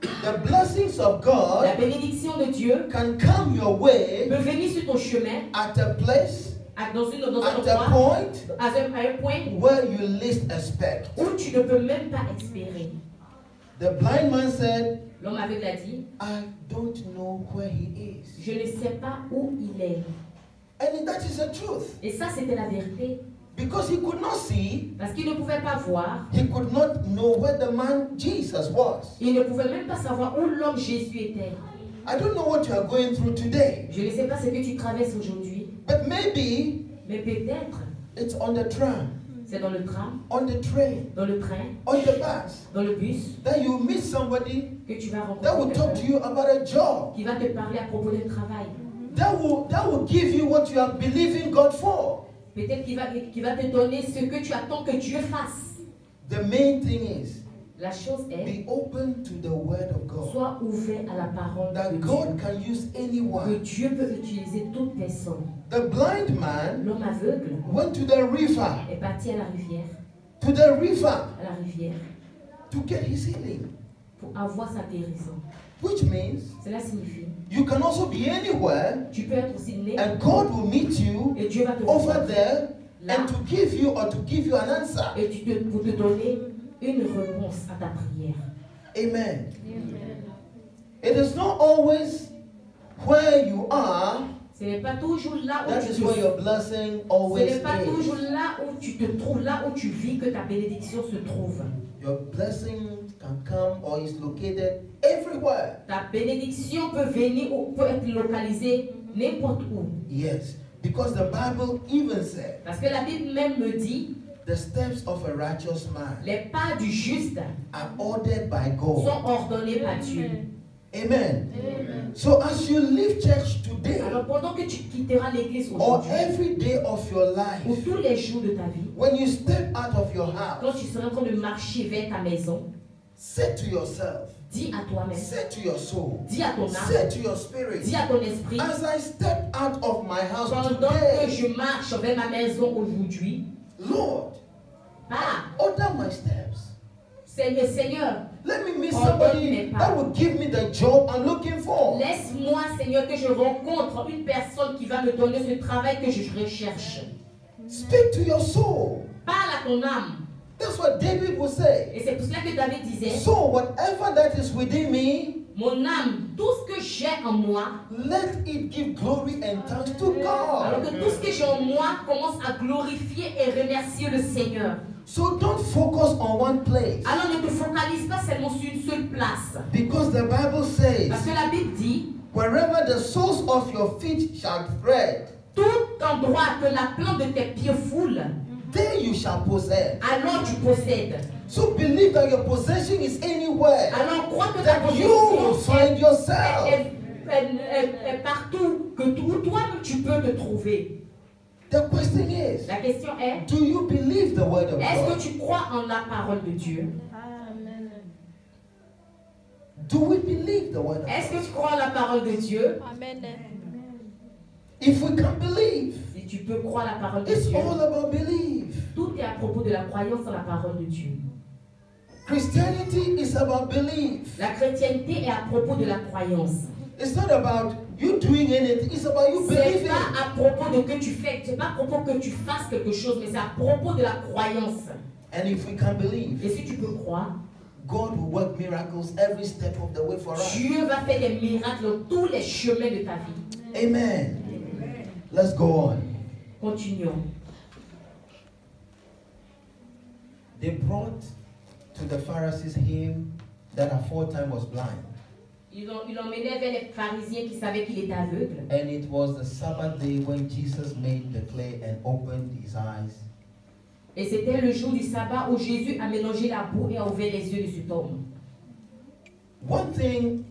[SPEAKER 2] The blessings of God
[SPEAKER 3] La bénédiction de Dieu
[SPEAKER 2] can come your way
[SPEAKER 3] peut venir sur ton chemin
[SPEAKER 2] at a place,
[SPEAKER 3] dans un
[SPEAKER 2] at a
[SPEAKER 3] endroit,
[SPEAKER 2] point
[SPEAKER 3] à un point
[SPEAKER 2] where you least expect.
[SPEAKER 3] où tu ne peux même pas espérer.
[SPEAKER 2] The blind man said,
[SPEAKER 3] L'homme aveugle a dit,
[SPEAKER 2] I don't know where he is.
[SPEAKER 3] je ne sais pas où il est.
[SPEAKER 2] And that is the truth.
[SPEAKER 3] Et ça, c'était la vérité.
[SPEAKER 2] Because he could not see,
[SPEAKER 3] Parce qu'il ne pouvait pas voir,
[SPEAKER 2] he could not know where the man Jesus was.
[SPEAKER 3] il ne pouvait même pas savoir où l'homme Jésus était.
[SPEAKER 2] I don't know what you are going through today,
[SPEAKER 3] Je ne sais pas ce que tu traverses aujourd'hui,
[SPEAKER 2] but maybe
[SPEAKER 3] mais peut-être
[SPEAKER 2] it's on the tram,
[SPEAKER 3] c'est dans le tram,
[SPEAKER 2] on the train,
[SPEAKER 3] dans le train,
[SPEAKER 2] on the bus,
[SPEAKER 3] dans le bus,
[SPEAKER 2] that you meet somebody
[SPEAKER 3] que tu vas
[SPEAKER 2] that will
[SPEAKER 3] rencontrer
[SPEAKER 2] talk to
[SPEAKER 3] quelqu'un
[SPEAKER 2] you about a job,
[SPEAKER 3] qui va te parler à propos d'un travail.
[SPEAKER 2] that will give you what you are believing God for.
[SPEAKER 3] Peut-être qu'il va te donner ce que tu attends que Dieu fasse.
[SPEAKER 2] The main thing is,
[SPEAKER 3] La chose est,
[SPEAKER 2] be open to the word of God.
[SPEAKER 3] sois ouvert à la parole
[SPEAKER 2] That
[SPEAKER 3] de
[SPEAKER 2] God
[SPEAKER 3] Dieu.
[SPEAKER 2] can use
[SPEAKER 3] Que
[SPEAKER 2] anyone.
[SPEAKER 3] Dieu peut utiliser toute personne.
[SPEAKER 2] The blind man
[SPEAKER 3] L'homme aveugle
[SPEAKER 2] went to the river,
[SPEAKER 3] est parti à la rivière,
[SPEAKER 2] to get his healing.
[SPEAKER 3] pour avoir sa guérison.
[SPEAKER 2] Which means
[SPEAKER 3] Cela signifie,
[SPEAKER 2] you can also be anywhere
[SPEAKER 3] tu peux être aussi né
[SPEAKER 2] and God will meet you
[SPEAKER 3] et Dieu va te
[SPEAKER 2] over
[SPEAKER 3] rencontrer
[SPEAKER 2] there
[SPEAKER 3] là
[SPEAKER 2] and to give you or to give you an answer.
[SPEAKER 3] et pour te donner une réponse à ta prière.
[SPEAKER 2] Amen. It is not always where you are,
[SPEAKER 3] Ce n'est pas toujours là où
[SPEAKER 2] that
[SPEAKER 3] tu
[SPEAKER 2] is where
[SPEAKER 3] te
[SPEAKER 2] your blessing
[SPEAKER 3] Ce
[SPEAKER 2] always
[SPEAKER 3] n'est pas toujours
[SPEAKER 2] is.
[SPEAKER 3] là où tu te trouves, là où tu vis que ta bénédiction se trouve.
[SPEAKER 2] Your blessing can come or is located everywhere.
[SPEAKER 3] Ta bénédiction peut venir ou peut être localisée n'importe où.
[SPEAKER 2] Yes, because the Bible even said
[SPEAKER 3] Parce que la Bible même me dit,
[SPEAKER 2] the steps of a righteous man
[SPEAKER 3] les pas du juste
[SPEAKER 2] are ordered by God.
[SPEAKER 3] sont ordonnés par Dieu.
[SPEAKER 2] Amen. So as you leave church today
[SPEAKER 3] Alors pendant que tu quitteras l'église
[SPEAKER 2] or
[SPEAKER 3] aujourd'hui,
[SPEAKER 2] every day of your
[SPEAKER 3] ou
[SPEAKER 2] life,
[SPEAKER 3] tous les jours de ta vie,
[SPEAKER 2] when you step out of your
[SPEAKER 3] quand
[SPEAKER 2] house,
[SPEAKER 3] tu seras en train de marcher vers ta maison,
[SPEAKER 2] say to yourself,
[SPEAKER 3] dis à toi-même,
[SPEAKER 2] say to your soul,
[SPEAKER 3] dis à ton âme,
[SPEAKER 2] say to your spirit,
[SPEAKER 3] dis à ton esprit,
[SPEAKER 2] as I step out of my house
[SPEAKER 3] pendant que
[SPEAKER 2] today,
[SPEAKER 3] je marche vers ma maison aujourd'hui,
[SPEAKER 2] Lord, order my steps.
[SPEAKER 3] Seigneur,
[SPEAKER 2] Let me meet
[SPEAKER 3] Ordonne
[SPEAKER 2] somebody
[SPEAKER 3] mes pas.
[SPEAKER 2] that will give me the job I'm looking for.
[SPEAKER 3] laisse-moi, Seigneur, que je rencontre une personne qui va me donner ce travail que je recherche.
[SPEAKER 2] Speak to your soul.
[SPEAKER 3] Parle à ton âme.
[SPEAKER 2] That's what David would say.
[SPEAKER 3] Et c'est pour cela que David disait,
[SPEAKER 2] So whatever that is within me,
[SPEAKER 3] mon âme, tout ce que j'ai en moi,
[SPEAKER 2] let it give glory and thanks to
[SPEAKER 3] alors
[SPEAKER 2] God.
[SPEAKER 3] que tout ce que j'ai en moi commence à glorifier et remercier le Seigneur.
[SPEAKER 2] So don't focus on one place.
[SPEAKER 3] Alors ne te focalise pas seulement sur une seule place.
[SPEAKER 2] Because the Bible
[SPEAKER 3] Parce
[SPEAKER 2] says,
[SPEAKER 3] que la Bible dit,
[SPEAKER 2] wherever the soles of your feet shall tread,
[SPEAKER 3] tout endroit que la plante de tes pieds foule,
[SPEAKER 2] there you shall possess.
[SPEAKER 3] alors tu possèdes.
[SPEAKER 2] So believe that your possession is anywhere.
[SPEAKER 3] Alors crois que ta
[SPEAKER 2] That you will
[SPEAKER 3] possession
[SPEAKER 2] find yourself.
[SPEAKER 3] est partout, que toi-même tu peux te trouver.
[SPEAKER 2] The question is,
[SPEAKER 3] La question est,
[SPEAKER 2] do you believe the word of
[SPEAKER 3] est-ce que
[SPEAKER 2] God?
[SPEAKER 3] tu crois en la parole de Dieu?
[SPEAKER 4] Amen.
[SPEAKER 2] Do we believe the word of
[SPEAKER 3] Est-ce que
[SPEAKER 2] God?
[SPEAKER 3] tu crois en la parole de Dieu?
[SPEAKER 4] Amen.
[SPEAKER 2] If we can believe,
[SPEAKER 3] Si tu peux croire la parole de
[SPEAKER 2] it's
[SPEAKER 3] Dieu,
[SPEAKER 2] all about belief.
[SPEAKER 3] Tout est à propos de la croyance en la parole de Dieu.
[SPEAKER 2] Christianity is about belief.
[SPEAKER 3] La chrétienté est à propos de la croyance.
[SPEAKER 2] It's not about you doing anything. It's about you
[SPEAKER 3] C'est
[SPEAKER 2] believing.
[SPEAKER 3] pas à propos de que tu fais, c'est pas à propos que tu fasses quelque chose, mais c'est à propos de la croyance.
[SPEAKER 2] And if we can believe,
[SPEAKER 3] Et si tu peux croire,
[SPEAKER 2] God will work miracles every step of the way for us.
[SPEAKER 3] Dieu va faire des miracles dans tous les chemins de ta vie.
[SPEAKER 2] Amen. Let's go on.
[SPEAKER 3] Continuons.
[SPEAKER 2] They brought to the Pharisees him that aforetime was blind.
[SPEAKER 3] Ils l'emmenaient vers les pharisiens qui savaient qu'il était aveugle.
[SPEAKER 2] And it was the Sabbath day when Jesus made the clay and opened his eyes.
[SPEAKER 3] Et c'était le jour du sabbat où Jésus a mélangé la boue et a ouvert les yeux de cet homme.
[SPEAKER 2] One thing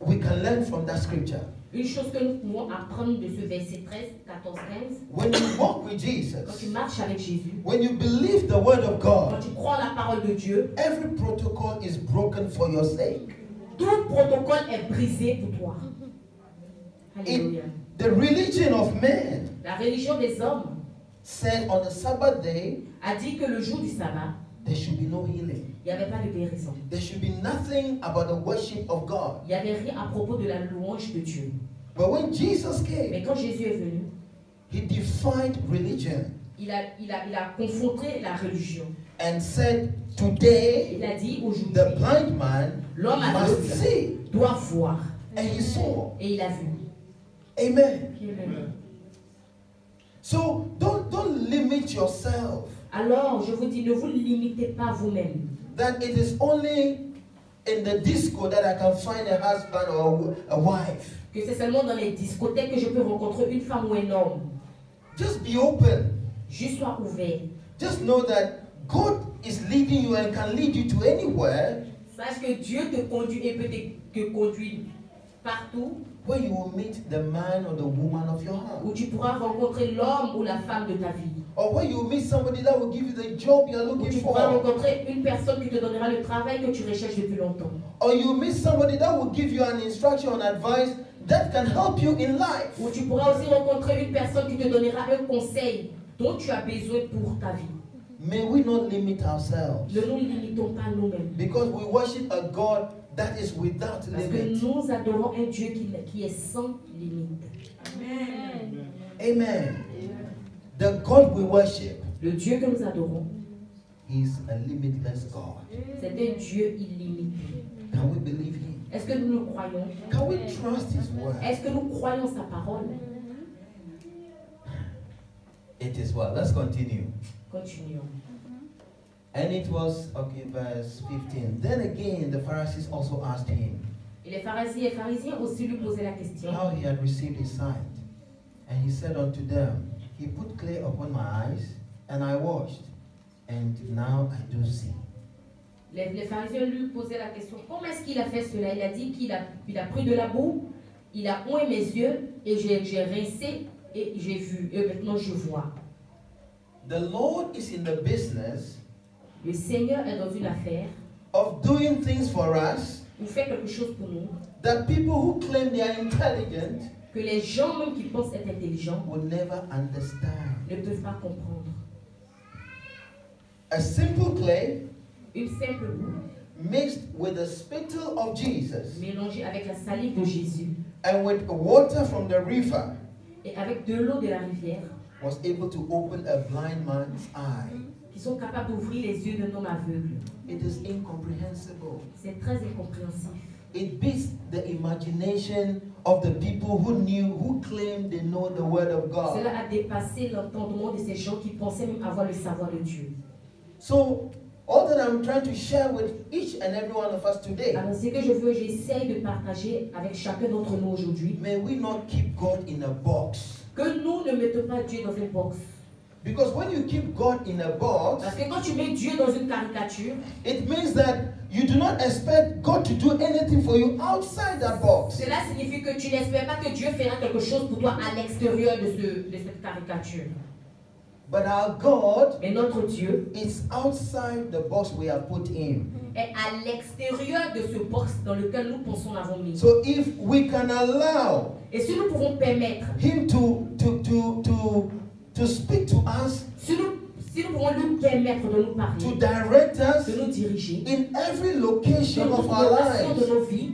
[SPEAKER 2] we can learn from that scripture.
[SPEAKER 3] Une chose que nous pouvons apprendre de ce verset 13, 14, 15.
[SPEAKER 2] When you walk with
[SPEAKER 3] Quand tu
[SPEAKER 2] Jesus,
[SPEAKER 3] marches avec Jésus,
[SPEAKER 2] when you believe the word of
[SPEAKER 3] quand
[SPEAKER 2] God,
[SPEAKER 3] tu crois en la parole de Dieu,
[SPEAKER 2] every protocol is broken for your sake.
[SPEAKER 3] tout protocole est brisé pour toi. Alléluia.
[SPEAKER 2] The religion of man
[SPEAKER 3] La religion des hommes
[SPEAKER 2] said on the Sabbath day,
[SPEAKER 3] a dit que le jour du sabbat,
[SPEAKER 2] there should be no healing.
[SPEAKER 3] il n'y avait pas de guérison.
[SPEAKER 2] There should be nothing about the worship of God.
[SPEAKER 3] Il n'y avait rien à propos de la louange de Dieu.
[SPEAKER 2] But when Jesus came,
[SPEAKER 3] Mais quand Jésus est venu,
[SPEAKER 2] he defied religion
[SPEAKER 3] il a confronté la religion.
[SPEAKER 2] and said, today
[SPEAKER 3] Il a dit aujourd'hui,
[SPEAKER 2] the blind man
[SPEAKER 3] l'homme
[SPEAKER 2] must
[SPEAKER 3] aveugle
[SPEAKER 2] see.
[SPEAKER 3] doit voir.
[SPEAKER 2] And he saw.
[SPEAKER 3] Et il a vu.
[SPEAKER 2] Amen.
[SPEAKER 3] Amen.
[SPEAKER 2] So don't limit yourself.
[SPEAKER 3] Alors, je vous dis, ne vous limitez pas vous-même.
[SPEAKER 2] That it is only in the disco that I can find a husband or a wife.
[SPEAKER 3] Que c'est seulement dans les discothèques que je peux rencontrer une femme ou un homme.
[SPEAKER 2] Just be open.
[SPEAKER 3] Juste sois ouvert.
[SPEAKER 2] Just know that God is leading you and can lead you to anywhere
[SPEAKER 3] Sache que Dieu te conduit et peut te conduire partout
[SPEAKER 2] where you will meet the man or the woman of your heart.
[SPEAKER 3] où tu pourras rencontrer l'homme ou la femme de ta vie.
[SPEAKER 2] Or where you will meet somebody that will give you the job you are
[SPEAKER 3] Où
[SPEAKER 2] looking
[SPEAKER 3] tu pourras
[SPEAKER 2] for.
[SPEAKER 3] rencontrer une personne qui te donnera le travail que tu recherches depuis longtemps.
[SPEAKER 2] Or you will meet somebody that will give you an instruction or advice that can help you in life.
[SPEAKER 3] Où tu pourras aussi rencontrer une personne qui te donnera un conseil dont tu as besoin pour ta vie.
[SPEAKER 2] May we not limit ourselves,
[SPEAKER 3] Ne nous limitons pas nous-mêmes.
[SPEAKER 2] because we worship a God that is without
[SPEAKER 3] Parce que
[SPEAKER 2] limit.
[SPEAKER 3] nous adorons un Dieu qui est sans limite.
[SPEAKER 1] Amen.
[SPEAKER 2] Amen. The God we worship
[SPEAKER 3] Le Dieu que nous adorons,
[SPEAKER 2] is a limitless God.
[SPEAKER 3] c'est un Dieu illimité.
[SPEAKER 2] Can we believe Him?
[SPEAKER 3] Est-ce que nous le croyons?
[SPEAKER 2] Can we trust His word?
[SPEAKER 3] Est-ce que nous croyons sa parole?
[SPEAKER 2] It is well. Let's continue.
[SPEAKER 3] Continuons.
[SPEAKER 2] And it was, okay, verse 15. Then again, the Pharisees also asked him
[SPEAKER 3] Et les pharisiens aussi lui posaient la question.
[SPEAKER 2] how he had received his sight. And he said unto them, He put clay upon my eyes, and I washed, and now I do see.
[SPEAKER 3] Les pharisiens lui posaient la question. Comment est-ce qu'il a fait cela? Il a dit qu'il a pris de la boue, il a oint mes yeux, et j'ai rincé, et j'ai vu, et maintenant je vois.
[SPEAKER 2] The Lord is in the business
[SPEAKER 3] Le Seigneur est dans une affaire
[SPEAKER 2] of doing things for us
[SPEAKER 3] où fait quelque chose pour nous
[SPEAKER 2] that people who claim they are intelligent
[SPEAKER 3] que les gens même qui pensent être intelligents
[SPEAKER 2] will never understand.
[SPEAKER 3] ne peuvent pas comprendre.
[SPEAKER 2] A simple clay
[SPEAKER 3] Une simple boue
[SPEAKER 2] mixed with the spittle of Jesus
[SPEAKER 3] mélangée avec la salive de Jésus
[SPEAKER 2] and with water from the river
[SPEAKER 3] et avec de l'eau de la rivière
[SPEAKER 2] was able to open a blind man's eye.
[SPEAKER 3] qui sont capables d'ouvrir les yeux d'un homme aveugle.
[SPEAKER 2] It is incomprehensible.
[SPEAKER 3] C'est très incompréhensif.
[SPEAKER 2] It beats the imagination of the people who claimed they know the word of God.
[SPEAKER 3] Cela a dépassé l'entendement de ces gens qui pensaient même avoir le savoir de Dieu.
[SPEAKER 2] So, all that I'm trying to share with each and every one of us today,
[SPEAKER 3] Alors ce que j'essaye de partager avec chacun d'entre nous aujourd'hui,
[SPEAKER 2] may we not keep God in a box.
[SPEAKER 3] que nous ne mettons pas Dieu dans une box.
[SPEAKER 2] Because when you keep God in a box,
[SPEAKER 3] Parce que quand tu mets Dieu dans une caricature,
[SPEAKER 2] it means that you do not expect God to do anything for you outside that box.
[SPEAKER 3] cela signifie que tu n'espères pas que Dieu fera quelque chose pour toi à l'extérieur de cette caricature.
[SPEAKER 2] But our God
[SPEAKER 3] Mais notre Dieu
[SPEAKER 2] is outside the box we have put him.
[SPEAKER 3] est à l'extérieur de ce box dans lequel nous pensons l'avons mis.
[SPEAKER 2] So if we can allow
[SPEAKER 3] Et si nous pouvons permettre,
[SPEAKER 2] him to speak to us,
[SPEAKER 3] si Si nous pouvons lui permettre de nous
[SPEAKER 2] to
[SPEAKER 3] parler,
[SPEAKER 2] direct us
[SPEAKER 3] de nous diriger,
[SPEAKER 2] in every
[SPEAKER 3] dans
[SPEAKER 2] location
[SPEAKER 3] toute
[SPEAKER 2] of our
[SPEAKER 3] relation de
[SPEAKER 2] lives,
[SPEAKER 3] nos vies,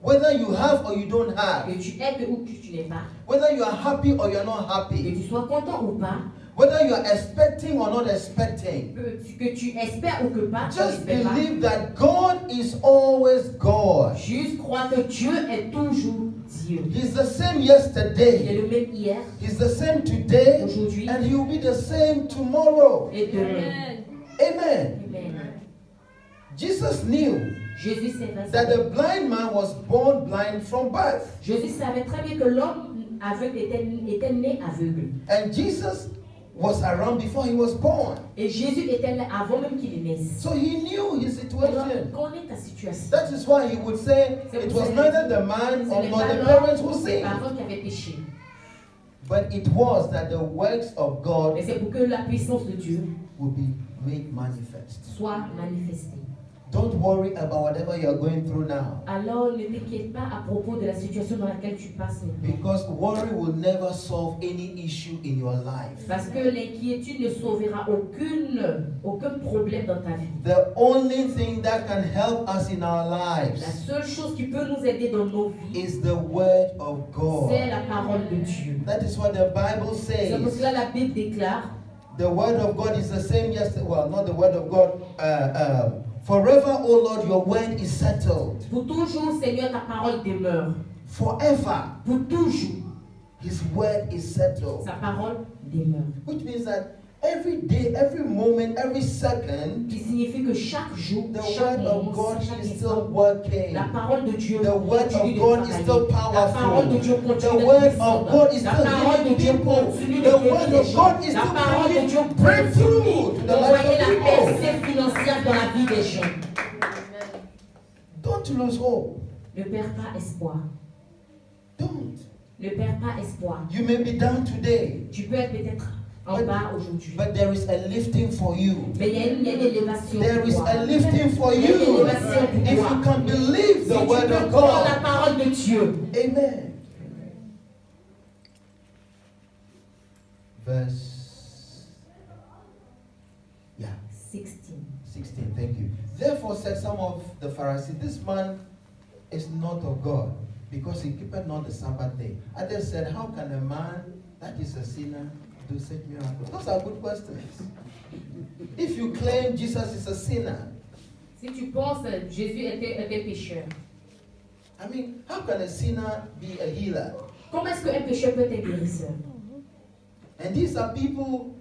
[SPEAKER 2] whether you have or you don't have,
[SPEAKER 3] que tu aies ou que tu n'aies pas,
[SPEAKER 2] whether you are happy or you're not
[SPEAKER 3] que
[SPEAKER 2] happy,
[SPEAKER 3] tu sois content ou pas,
[SPEAKER 2] whether you are expecting or not expecting,
[SPEAKER 3] que tu espères ou que pas, tu
[SPEAKER 2] just
[SPEAKER 3] n'espères pas.
[SPEAKER 2] believe that God is always God.
[SPEAKER 3] Juste crois que Dieu est toujours Dieu.
[SPEAKER 2] He's the same
[SPEAKER 3] Il est
[SPEAKER 2] yesterday,
[SPEAKER 3] le même hier,
[SPEAKER 2] He's the same today,
[SPEAKER 3] aujourd'hui
[SPEAKER 2] and He will be the same tomorrow.
[SPEAKER 3] et demain.
[SPEAKER 2] Amen.
[SPEAKER 3] Amen.
[SPEAKER 2] Jesus knew
[SPEAKER 3] Jésus savait
[SPEAKER 2] that
[SPEAKER 3] ça.
[SPEAKER 2] the blind man was born blind from birth.
[SPEAKER 3] Jésus savait très bien que l'homme aveugle était né aveugle.
[SPEAKER 2] And Jesus was around before he was born.
[SPEAKER 3] Et Jésus était là avant même qu'il naisse.
[SPEAKER 2] So he knew his
[SPEAKER 3] Alors,
[SPEAKER 2] situation.
[SPEAKER 3] connais ta situation.
[SPEAKER 2] That is why he would say it was neither the man
[SPEAKER 3] Ce
[SPEAKER 2] or
[SPEAKER 3] n'est
[SPEAKER 2] nor
[SPEAKER 3] pas
[SPEAKER 2] the
[SPEAKER 3] l'homme
[SPEAKER 2] parents who
[SPEAKER 3] ou ses
[SPEAKER 2] sinned,
[SPEAKER 3] parents qui avaient péché.
[SPEAKER 2] but it was that the works of God
[SPEAKER 3] Mais c'est pour que la puissance de Dieu
[SPEAKER 2] would be made manifest.
[SPEAKER 3] soit manifestée.
[SPEAKER 2] Don't worry about whatever you are going through now,
[SPEAKER 3] Alors ne t'inquiète pas à propos de la situation dans laquelle tu passes maintenant.
[SPEAKER 2] because worry will never solve any issue in your life.
[SPEAKER 3] Parce que l'inquiétude ne sauvera aucun problème dans ta vie.
[SPEAKER 2] The only thing that can help us in our
[SPEAKER 3] La
[SPEAKER 2] lives
[SPEAKER 3] seule chose qui peut nous aider dans nos vies,
[SPEAKER 2] is the word of
[SPEAKER 3] c'est
[SPEAKER 2] God.
[SPEAKER 3] la parole de Dieu.
[SPEAKER 2] That is what the Bible
[SPEAKER 3] C'est pour
[SPEAKER 2] says.
[SPEAKER 3] cela la Bible déclare,
[SPEAKER 2] The word of God is the same yesterday. Well, not the word of God. Forever, O Lord, your word is settled.
[SPEAKER 3] pour toujours, Seigneur, ta parole demeure.
[SPEAKER 2] Forever,
[SPEAKER 3] Pour toujours,
[SPEAKER 2] his word is settled.
[SPEAKER 3] sa parole demeure.
[SPEAKER 2] Which means that every day, every moment, every second,
[SPEAKER 3] Qui signifie que chaque jour,
[SPEAKER 2] the
[SPEAKER 3] chaque
[SPEAKER 2] word of
[SPEAKER 3] moment,
[SPEAKER 2] God
[SPEAKER 3] chaque
[SPEAKER 2] is
[SPEAKER 3] instant,
[SPEAKER 2] still working.
[SPEAKER 3] la parole de Dieu
[SPEAKER 2] The word
[SPEAKER 3] continue
[SPEAKER 2] of
[SPEAKER 3] de
[SPEAKER 2] God is
[SPEAKER 3] travailler.
[SPEAKER 2] still
[SPEAKER 3] La parole de Dieu
[SPEAKER 2] powerful. The
[SPEAKER 3] continue
[SPEAKER 2] word
[SPEAKER 3] d'être
[SPEAKER 2] of
[SPEAKER 3] puissante.
[SPEAKER 2] God is
[SPEAKER 3] La
[SPEAKER 2] still
[SPEAKER 3] parole de
[SPEAKER 2] healing
[SPEAKER 3] Dieu
[SPEAKER 2] people.
[SPEAKER 3] continue de
[SPEAKER 2] The
[SPEAKER 3] guérir
[SPEAKER 2] word
[SPEAKER 3] les
[SPEAKER 2] of
[SPEAKER 3] gens.
[SPEAKER 2] God is
[SPEAKER 3] La
[SPEAKER 2] still
[SPEAKER 3] parole de Dieu
[SPEAKER 2] bringing breakthrough to the
[SPEAKER 3] d'envoyer
[SPEAKER 2] lives
[SPEAKER 3] la
[SPEAKER 2] of people.
[SPEAKER 3] percée financière dans la vie des gens.
[SPEAKER 2] Don't lose hope.
[SPEAKER 3] Ne perds pas espoir.
[SPEAKER 2] Don't.
[SPEAKER 3] Ne perds pas espoir.
[SPEAKER 2] You may be down today,
[SPEAKER 3] Tu peux être peut-être en bas aujourd'hui.
[SPEAKER 2] but there is a lifting for you.
[SPEAKER 3] Mais il y a une élévation
[SPEAKER 2] There
[SPEAKER 3] pour
[SPEAKER 2] is
[SPEAKER 3] toi.
[SPEAKER 2] a lifting for
[SPEAKER 3] Il y a une
[SPEAKER 2] you.
[SPEAKER 3] élévation pour
[SPEAKER 2] If
[SPEAKER 3] toi.
[SPEAKER 2] you can believe
[SPEAKER 3] Si
[SPEAKER 2] the
[SPEAKER 3] tu
[SPEAKER 2] word
[SPEAKER 3] peux
[SPEAKER 2] of
[SPEAKER 3] croire la
[SPEAKER 2] God.
[SPEAKER 3] parole de Dieu.
[SPEAKER 2] Amen. Verse
[SPEAKER 3] 16.
[SPEAKER 2] 16. Thank you. Therefore said some of the Pharisees, this man is not of God, because he keepeth not the Sabbath day. Others said, how can a man that is a sinner do such miracles? Those are good questions. If you claim Jesus is a sinner,
[SPEAKER 3] Si tu penses Jésus était pécheur,
[SPEAKER 2] I mean, how can a sinner be a healer?
[SPEAKER 3] comment est-ce qu'un pécheur peut être guérisseur?
[SPEAKER 2] And these are people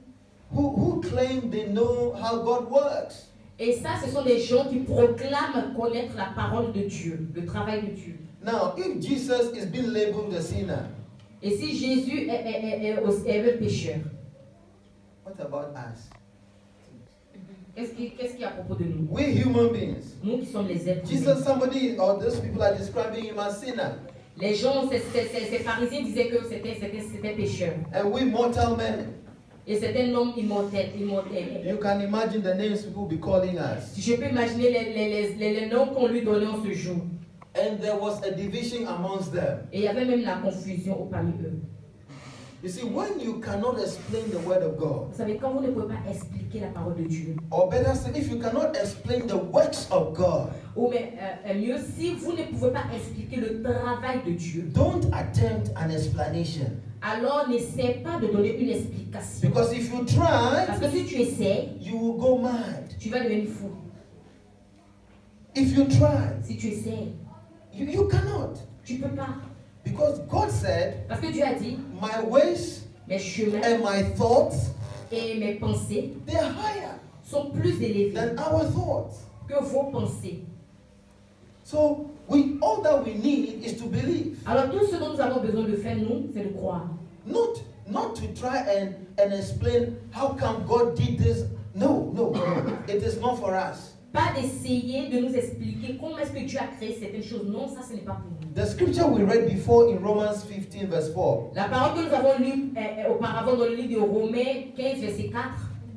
[SPEAKER 2] who claim they know how God works.
[SPEAKER 3] Et ça, ce sont des gens qui proclament connaître la parole de Dieu, le travail de Dieu.
[SPEAKER 2] Now, if Jesus is being labeled a sinner,
[SPEAKER 3] Et si Jésus est un pécheur,
[SPEAKER 2] what about us?
[SPEAKER 3] qu'est-ce qui est à propos de nous?
[SPEAKER 2] We human beings.
[SPEAKER 3] Nous qui sommes les êtres humains.
[SPEAKER 2] Jesus, somebody, or those people are describing him as sinner.
[SPEAKER 3] Les gens, ces pharisiens disaient que c'était pécheur.
[SPEAKER 2] And we mortal men.
[SPEAKER 3] Et c'était un homme immortel.
[SPEAKER 2] You can imagine the names people be calling us.
[SPEAKER 3] Je peux imaginer les noms qu'on lui donnait en ce jour.
[SPEAKER 2] And there was a division amongst them.
[SPEAKER 3] Et il y avait même la confusion parmi eux.
[SPEAKER 2] You see, when you cannot explain the word of God,
[SPEAKER 3] Vous savez, quand vous ne pouvez pas expliquer la parole de Dieu,
[SPEAKER 2] or better said, if you cannot explain the works of God,
[SPEAKER 3] ou mais, mieux, si vous ne pouvez pas expliquer le travail de Dieu,
[SPEAKER 2] don't attempt an explanation.
[SPEAKER 3] alors n'essaie pas de donner une explication.
[SPEAKER 2] Because if you try,
[SPEAKER 3] Parce que si tu essaies,
[SPEAKER 2] you will go mad.
[SPEAKER 3] tu vas devenir fou.
[SPEAKER 2] If you try,
[SPEAKER 3] Si tu essaies,
[SPEAKER 2] you cannot.
[SPEAKER 3] tu ne peux pas.
[SPEAKER 2] Because God said,
[SPEAKER 3] Parce que Dieu a dit,
[SPEAKER 2] my ways
[SPEAKER 3] mes chemins
[SPEAKER 2] and my thoughts,
[SPEAKER 3] et mes pensées
[SPEAKER 2] they are higher
[SPEAKER 3] sont plus élevés
[SPEAKER 2] than our thoughts.
[SPEAKER 3] que vos pensées.
[SPEAKER 2] So all that we need is to believe.
[SPEAKER 3] Alors tout ce dont nous avons besoin de faire, nous, c'est de croire.
[SPEAKER 2] Not to try and explain how come God did this. No, it is not for us.
[SPEAKER 3] Pas d'essayer de nous expliquer comment est-ce que Dieu a créé certaines choses. Non, ça ce n'est pas pour nous.
[SPEAKER 2] The scripture we read before in Romans 15 verse 4.
[SPEAKER 3] La parole que nous avons lue auparavant dans le livre de Romains 15, verset 4,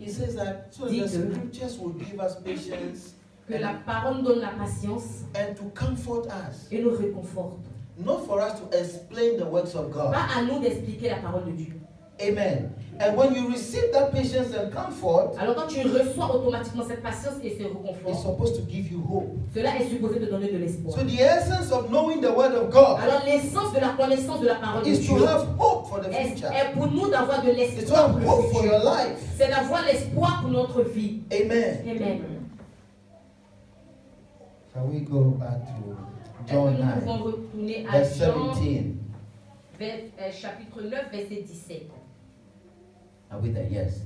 [SPEAKER 2] It says that so the scriptures will give us patience
[SPEAKER 3] que la parole donne la patience
[SPEAKER 2] and to comfort us.
[SPEAKER 3] et nous réconforte.
[SPEAKER 2] Not for us to explain the works of God.
[SPEAKER 3] Pas à nous d'expliquer la parole de Dieu.
[SPEAKER 2] Amen. And when you receive that patience and comfort,
[SPEAKER 3] Alors quand tu reçois automatiquement cette patience et ce
[SPEAKER 2] it's
[SPEAKER 3] réconfort,
[SPEAKER 2] supposed to give you hope.
[SPEAKER 3] cela est supposé te donner de l'espoir.
[SPEAKER 2] So the essence of knowing the word of God
[SPEAKER 3] Alors l'essence de la connaissance de la parole de
[SPEAKER 2] is to
[SPEAKER 3] Dieu
[SPEAKER 2] have hope for the future.
[SPEAKER 3] est pour nous d'avoir de
[SPEAKER 2] It's to
[SPEAKER 3] l'espoir
[SPEAKER 2] have
[SPEAKER 3] pour le
[SPEAKER 2] hope for your
[SPEAKER 3] futur.
[SPEAKER 2] life.
[SPEAKER 3] C'est d'avoir l'espoir pour notre vie.
[SPEAKER 2] Amen.
[SPEAKER 3] Amen.
[SPEAKER 2] Shall we go back to
[SPEAKER 3] Est-ce que
[SPEAKER 2] John
[SPEAKER 3] nous
[SPEAKER 2] 9,
[SPEAKER 3] pouvons retourner à
[SPEAKER 2] verse
[SPEAKER 3] Jean
[SPEAKER 2] 17?
[SPEAKER 3] chapitre 9, verset 17.
[SPEAKER 2] Are we there? Yes.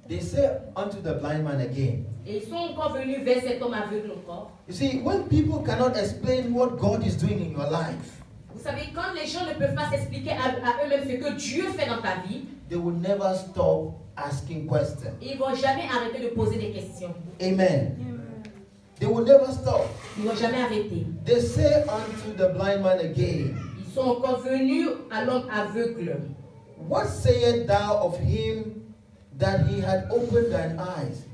[SPEAKER 2] They say unto the blind man again.
[SPEAKER 3] Et ils sont encore venus vers cet homme aveugle encore.
[SPEAKER 2] You see, when people cannot explain what God is doing in your life,
[SPEAKER 3] Vous savez, quand les gens ne peuvent pas s'expliquer à eux-mêmes ce que Dieu fait dans ta vie,
[SPEAKER 2] they will never stop asking questions.
[SPEAKER 3] ils ne vont jamais arrêter de poser des questions.
[SPEAKER 2] Amen. They will never stop.
[SPEAKER 3] Ils ne vont jamais arrêter.
[SPEAKER 2] They say unto the blind man again,
[SPEAKER 3] Ils sont encore venus à l'homme aveugle.
[SPEAKER 2] what sayest thou of him that he had opened thine eyes?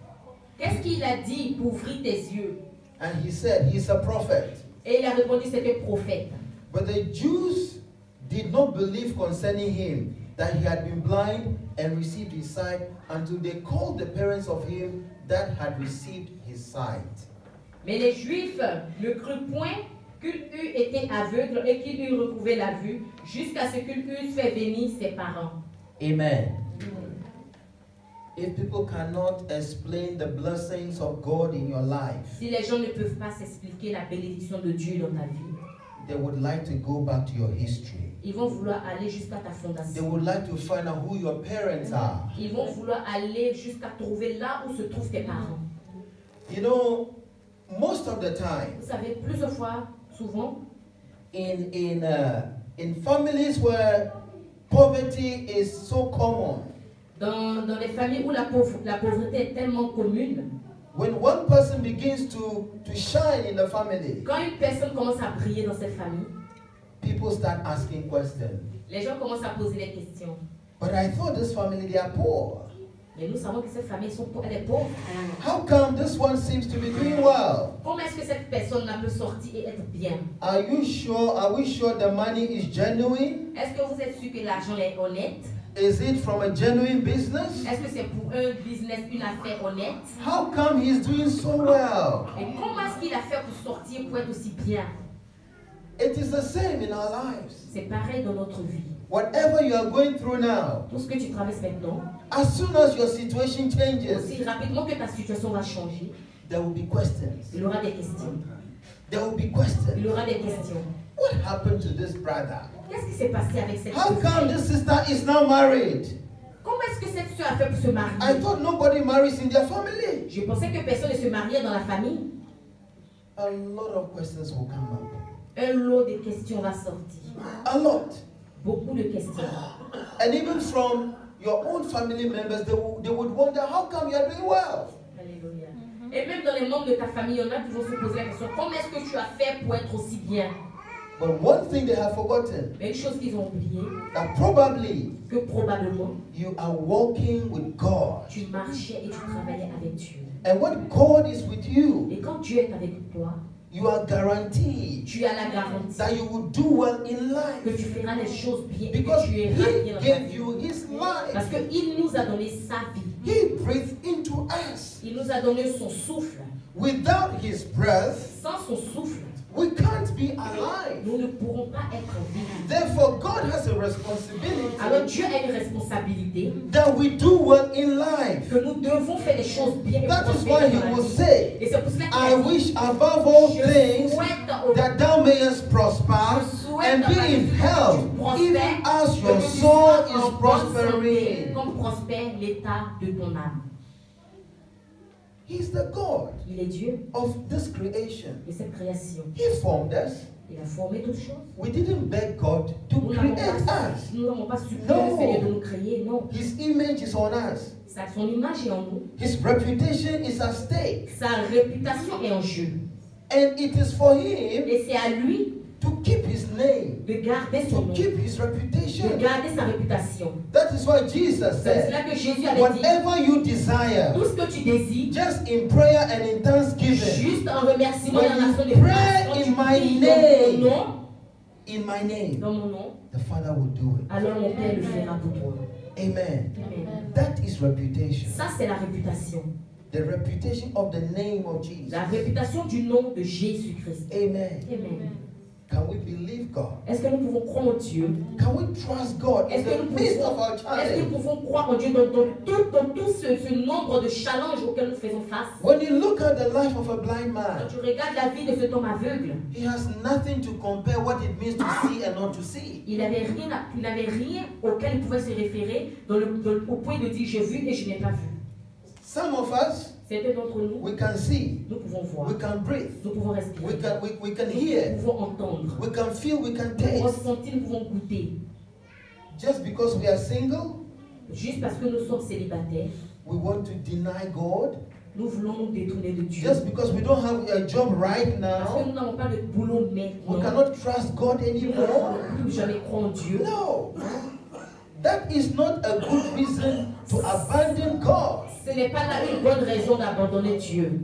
[SPEAKER 3] Qu'est-ce qu'il a dit pour ouvrir tes yeux?
[SPEAKER 2] And he said, he's a prophet.
[SPEAKER 3] Et il a répondu, c'était prophète.
[SPEAKER 2] But the Jews did not believe concerning him that he had been blind and received his sight until they called the parents of him that had received his sight.
[SPEAKER 3] Mais les Juifs ne crurent point qu'il eût été aveugle et qu'il eût retrouvé la vue jusqu'à ce qu'il eût fait venir ses parents.
[SPEAKER 2] Amen. If people cannot explain the blessings of God in your life,
[SPEAKER 3] Si les gens ne peuvent pas s'expliquer la bénédiction de Dieu dans ta vie,
[SPEAKER 2] they would like to go back to your history.
[SPEAKER 3] ils vont vouloir aller jusqu'à ta
[SPEAKER 2] They
[SPEAKER 3] fondation.
[SPEAKER 2] would like to find out who your parents are.
[SPEAKER 3] Ils vont vouloir aller jusqu'à trouver là où se trouvent tes parents.
[SPEAKER 2] You know, most of the time,
[SPEAKER 3] Vous savez, plusieurs fois, souvent,
[SPEAKER 2] in families where poverty is so common,
[SPEAKER 3] dans les familles où la pauvreté est tellement commune,
[SPEAKER 2] when one person begins to shine in the family,
[SPEAKER 3] quand une personne commence à briller dans cette famille,
[SPEAKER 2] people start asking questions.
[SPEAKER 3] les gens commencent à poser des questions.
[SPEAKER 2] But I thought this family, they are poor.
[SPEAKER 3] Mais nous savons que cette famille, elle est pauvre.
[SPEAKER 2] How come this one seems to be doing well?
[SPEAKER 3] Comment est-ce que cette personne-là peut sortir et être bien?
[SPEAKER 2] Are we sure the money is genuine?
[SPEAKER 3] Est-ce que vous êtes sûr que l'argent est honnête?
[SPEAKER 2] Is it from a genuine business?
[SPEAKER 3] Est-ce que c'est pour un business, une affaire honnête?
[SPEAKER 2] How come he's doing so well?
[SPEAKER 3] Et comment est-ce qu'il a fait pour sortir, pour être aussi bien?
[SPEAKER 2] It is the same in our lives.
[SPEAKER 3] C'est pareil dans notre vie.
[SPEAKER 2] Whatever you are going through now,
[SPEAKER 3] Tout ce que tu traverses maintenant,
[SPEAKER 2] as soon as your situation changes,
[SPEAKER 3] aussi rapidement que ta situation va changer,
[SPEAKER 2] there will be questions.
[SPEAKER 3] il y aura des questions.
[SPEAKER 2] There will be questions.
[SPEAKER 3] Il y aura des questions.
[SPEAKER 2] What happened to this brother?
[SPEAKER 3] Qu'est-ce qui s'est passé avec cette
[SPEAKER 2] How come
[SPEAKER 3] sœur?
[SPEAKER 2] this sister is now married?
[SPEAKER 3] Comment est-ce que cette soeur a fait pour se
[SPEAKER 2] I
[SPEAKER 3] marier?
[SPEAKER 2] thought nobody marries in their family.
[SPEAKER 3] Je pensais que personne ne se mariait dans la famille.
[SPEAKER 2] A lot of questions will come up.
[SPEAKER 3] Un lot de questions va sortir.
[SPEAKER 2] A lot.
[SPEAKER 3] Beaucoup de questions.
[SPEAKER 2] And even from your own family members, they would wonder, how come you are doing well?
[SPEAKER 3] Alléluia. Et même dans les membres de ta famille, il y en a qui vont se poser la question, comment est-ce que tu as fait pour être aussi bien?
[SPEAKER 2] But one thing they have forgotten,
[SPEAKER 3] Mais une chose qu'ils ont oublié,
[SPEAKER 2] that probably
[SPEAKER 3] que probablement,
[SPEAKER 2] you are walking with God.
[SPEAKER 3] tu marchais et tu travaillais avec Dieu.
[SPEAKER 2] And when God is with you,
[SPEAKER 3] Et quand Dieu est avec toi,
[SPEAKER 2] you are guaranteed
[SPEAKER 3] tu as la garantie
[SPEAKER 2] that you will do well in
[SPEAKER 3] que
[SPEAKER 2] life.
[SPEAKER 3] tu feras les choses bien et
[SPEAKER 2] Because
[SPEAKER 3] que tu
[SPEAKER 2] He
[SPEAKER 3] iras bien dans ta
[SPEAKER 2] gave
[SPEAKER 3] vie.
[SPEAKER 2] you His
[SPEAKER 3] Parce
[SPEAKER 2] life.
[SPEAKER 3] qu'il nous a donné sa vie.
[SPEAKER 2] He breathed into us.
[SPEAKER 3] Il nous a donné son souffle.
[SPEAKER 2] Without His breath,
[SPEAKER 3] Sans son souffle,
[SPEAKER 2] we can't be alive.
[SPEAKER 3] nous ne pourrons pas être vivants.
[SPEAKER 2] Therefore, God has a
[SPEAKER 3] Alors
[SPEAKER 2] responsibility
[SPEAKER 3] Dieu a une responsabilité
[SPEAKER 2] that we do well in life.
[SPEAKER 3] que nous devons faire des choses bien et
[SPEAKER 2] That is why
[SPEAKER 3] prospérer
[SPEAKER 2] He
[SPEAKER 3] dans la
[SPEAKER 2] will
[SPEAKER 3] vie.
[SPEAKER 2] say,
[SPEAKER 3] Et c'est pour cela qu'il
[SPEAKER 2] I
[SPEAKER 3] a dit,
[SPEAKER 2] wish above all
[SPEAKER 3] je
[SPEAKER 2] things
[SPEAKER 3] souhaite au
[SPEAKER 2] that thou mayest prosper and be in health, even as your soul is prospering.
[SPEAKER 3] comme prospère l'état de ton âme.
[SPEAKER 2] He's the God
[SPEAKER 3] Il est Dieu
[SPEAKER 2] of this creation.
[SPEAKER 3] de cette création.
[SPEAKER 2] He formed us.
[SPEAKER 3] Il a formé toutes choses.
[SPEAKER 2] We didn't beg God to
[SPEAKER 3] Nous n'avons
[SPEAKER 2] create
[SPEAKER 3] pas,
[SPEAKER 2] us.
[SPEAKER 3] nous n'avons pas supplié
[SPEAKER 2] No.
[SPEAKER 3] le Seigneur de nous créer, non.
[SPEAKER 2] His image is on us.
[SPEAKER 3] Son image est en nous.
[SPEAKER 2] His reputation is at stake.
[SPEAKER 3] Sa réputation est en jeu.
[SPEAKER 2] And it is for Him
[SPEAKER 3] Et c'est à lui
[SPEAKER 2] to keep His name,
[SPEAKER 3] de garder son
[SPEAKER 2] to
[SPEAKER 3] nom,
[SPEAKER 2] keep His
[SPEAKER 3] de
[SPEAKER 2] reputation.
[SPEAKER 3] garder sa réputation.
[SPEAKER 2] That is why Jesus
[SPEAKER 3] C'est
[SPEAKER 2] said,
[SPEAKER 3] là que Jésus avait dit,
[SPEAKER 2] whatever you desire,
[SPEAKER 3] tout ce que tu désires,
[SPEAKER 2] just in prayer and in thanksgiving,
[SPEAKER 3] juste en remerciement et en
[SPEAKER 2] when
[SPEAKER 3] action de
[SPEAKER 2] you
[SPEAKER 3] grâce,
[SPEAKER 2] pray
[SPEAKER 3] quand
[SPEAKER 2] in
[SPEAKER 3] tu
[SPEAKER 2] my
[SPEAKER 3] pries dans mon
[SPEAKER 2] name,
[SPEAKER 3] nom,
[SPEAKER 2] in my name,
[SPEAKER 3] dans mon nom,
[SPEAKER 2] the Father will do it.
[SPEAKER 3] alors mon Père le fera pour toi.
[SPEAKER 2] Amen.
[SPEAKER 3] Amen.
[SPEAKER 2] That is reputation.
[SPEAKER 3] Ça, c'est la réputation.
[SPEAKER 2] The reputation of the name of Jesus.
[SPEAKER 3] La réputation du nom de Jésus-Christ.
[SPEAKER 2] Amen.
[SPEAKER 3] Amen.
[SPEAKER 2] Can we believe God?
[SPEAKER 3] Est-ce que nous pouvons croire en Dieu?
[SPEAKER 2] Can we trust God in
[SPEAKER 3] Est-ce que
[SPEAKER 2] the
[SPEAKER 3] nous
[SPEAKER 2] midst of our
[SPEAKER 3] est-ce que
[SPEAKER 2] challenge?
[SPEAKER 3] nous pouvons croire en Dieu dans tout ce nombre de challenges auxquels nous faisons face?
[SPEAKER 2] When you look at the life of a blind
[SPEAKER 3] Quand
[SPEAKER 2] man,
[SPEAKER 3] tu regardes la vie de cet homme aveugle,
[SPEAKER 2] he has nothing to compare what it means to see and not to see.
[SPEAKER 3] il n'avait rien auquel il pouvait se référer au point de dire j'ai vu et je n'ai pas vu.
[SPEAKER 2] Some of us,
[SPEAKER 3] Certains d'entre nous,
[SPEAKER 2] we can see,
[SPEAKER 3] nous pouvons voir,
[SPEAKER 2] we can breathe,
[SPEAKER 3] nous pouvons respirer,
[SPEAKER 2] we can hear,
[SPEAKER 3] nous pouvons entendre,
[SPEAKER 2] we can feel, we can
[SPEAKER 3] nous pouvons
[SPEAKER 2] taste.
[SPEAKER 3] sentir, nous pouvons goûter.
[SPEAKER 2] Just because we are single,
[SPEAKER 3] Juste parce que nous sommes célibataires,
[SPEAKER 2] we want to deny God.
[SPEAKER 3] nous voulons nous détourner de Dieu.
[SPEAKER 2] Just because we don't have a job right
[SPEAKER 3] Parce que
[SPEAKER 2] now,
[SPEAKER 3] nous n'avons pas de boulot
[SPEAKER 2] we
[SPEAKER 3] maintenant,
[SPEAKER 2] cannot trust God
[SPEAKER 3] nous ne
[SPEAKER 2] anymore.
[SPEAKER 3] pouvons plus jamais croire en Dieu.
[SPEAKER 2] No. That is not a good reason to abandon God.
[SPEAKER 3] Ce n'est pas là une bonne raison d'abandonner Dieu.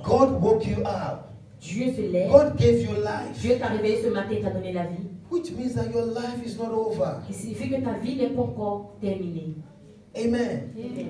[SPEAKER 2] God woke you up.
[SPEAKER 3] Dieu se lève,
[SPEAKER 2] God gave you life.
[SPEAKER 3] Dieu t'a réveillé ce matin et t'a donné la vie.
[SPEAKER 2] Which means that your life is not over.
[SPEAKER 3] Il signifie que ta vie n'est pas encore terminée.
[SPEAKER 2] Amen.
[SPEAKER 3] Amen.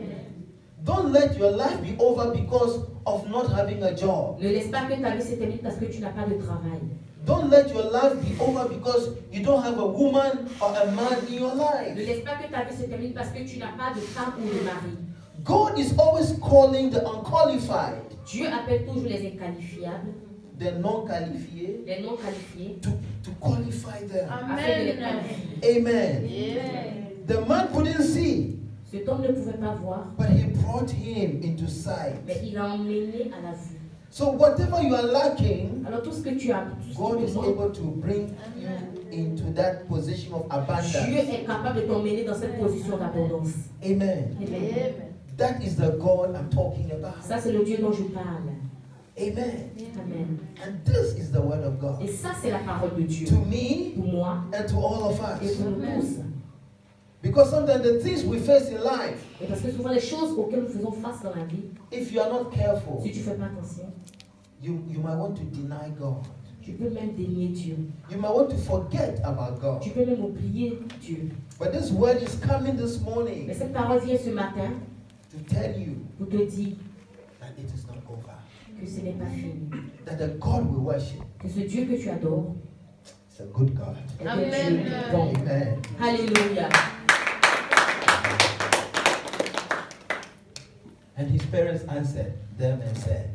[SPEAKER 2] Don't let your life be over because of not having a job.
[SPEAKER 3] Ne laisse pas que ta vie se termine parce que tu n'as pas de travail.
[SPEAKER 2] Don't let your life be over because you don't have a woman or a man in your
[SPEAKER 3] Ne
[SPEAKER 2] life.
[SPEAKER 3] laisse pas que ta vie se termine parce que tu n'as pas de femme ou de mari.
[SPEAKER 2] God is always calling the unqualified,
[SPEAKER 3] Dieu appelle toujours les inqualifiables,
[SPEAKER 2] the non-qualifiés,
[SPEAKER 3] les non qualifiés,
[SPEAKER 2] to qualify them.
[SPEAKER 3] afin de les qualifier.
[SPEAKER 2] Amen. The man couldn't see,
[SPEAKER 3] Cet homme ne pouvait pas voir,
[SPEAKER 2] but he brought him into sight.
[SPEAKER 3] mais il a emmené à la vue.
[SPEAKER 2] So whatever you are lacking,
[SPEAKER 3] Alors tout ce que tu as, tout ce
[SPEAKER 2] God
[SPEAKER 3] que
[SPEAKER 2] is
[SPEAKER 3] tu manques,
[SPEAKER 2] able to bring you into that position of
[SPEAKER 3] Dieu
[SPEAKER 2] abundance.
[SPEAKER 3] est capable de t'emmener dans cette position d'abondance.
[SPEAKER 2] Amen.
[SPEAKER 3] Amen.
[SPEAKER 2] That is the God I'm talking about.
[SPEAKER 3] Ça, c'est le Dieu dont je parle.
[SPEAKER 2] Amen.
[SPEAKER 3] Amen.
[SPEAKER 2] And this is the word of God.
[SPEAKER 3] Et ça, c'est la parole de Dieu.
[SPEAKER 2] To me
[SPEAKER 3] Pour moi
[SPEAKER 2] and to all of
[SPEAKER 3] et
[SPEAKER 2] us.
[SPEAKER 3] pour nous tous.
[SPEAKER 2] Because sometimes the things we face in life,
[SPEAKER 3] Et parce que souvent, les choses auxquelles nous faisons face dans la vie,
[SPEAKER 2] if you are not careful,
[SPEAKER 3] si tu ne fais pas attention,
[SPEAKER 2] you might want to deny God.
[SPEAKER 3] tu peux même dénier Dieu.
[SPEAKER 2] You might want to forget about God.
[SPEAKER 3] Tu peux même oublier Dieu.
[SPEAKER 2] But this word is coming this
[SPEAKER 3] Mais
[SPEAKER 2] morning
[SPEAKER 3] cette parole vient ce matin
[SPEAKER 2] to tell you
[SPEAKER 3] pour te dire
[SPEAKER 2] that it is not over.
[SPEAKER 3] que ce n'est pas fini.
[SPEAKER 2] That the God we worship
[SPEAKER 3] Que ce Dieu que tu adores
[SPEAKER 2] is a good God.
[SPEAKER 3] est un Dieu bon.
[SPEAKER 2] Amen.
[SPEAKER 3] Alléluia.
[SPEAKER 2] And his parents answered them and said,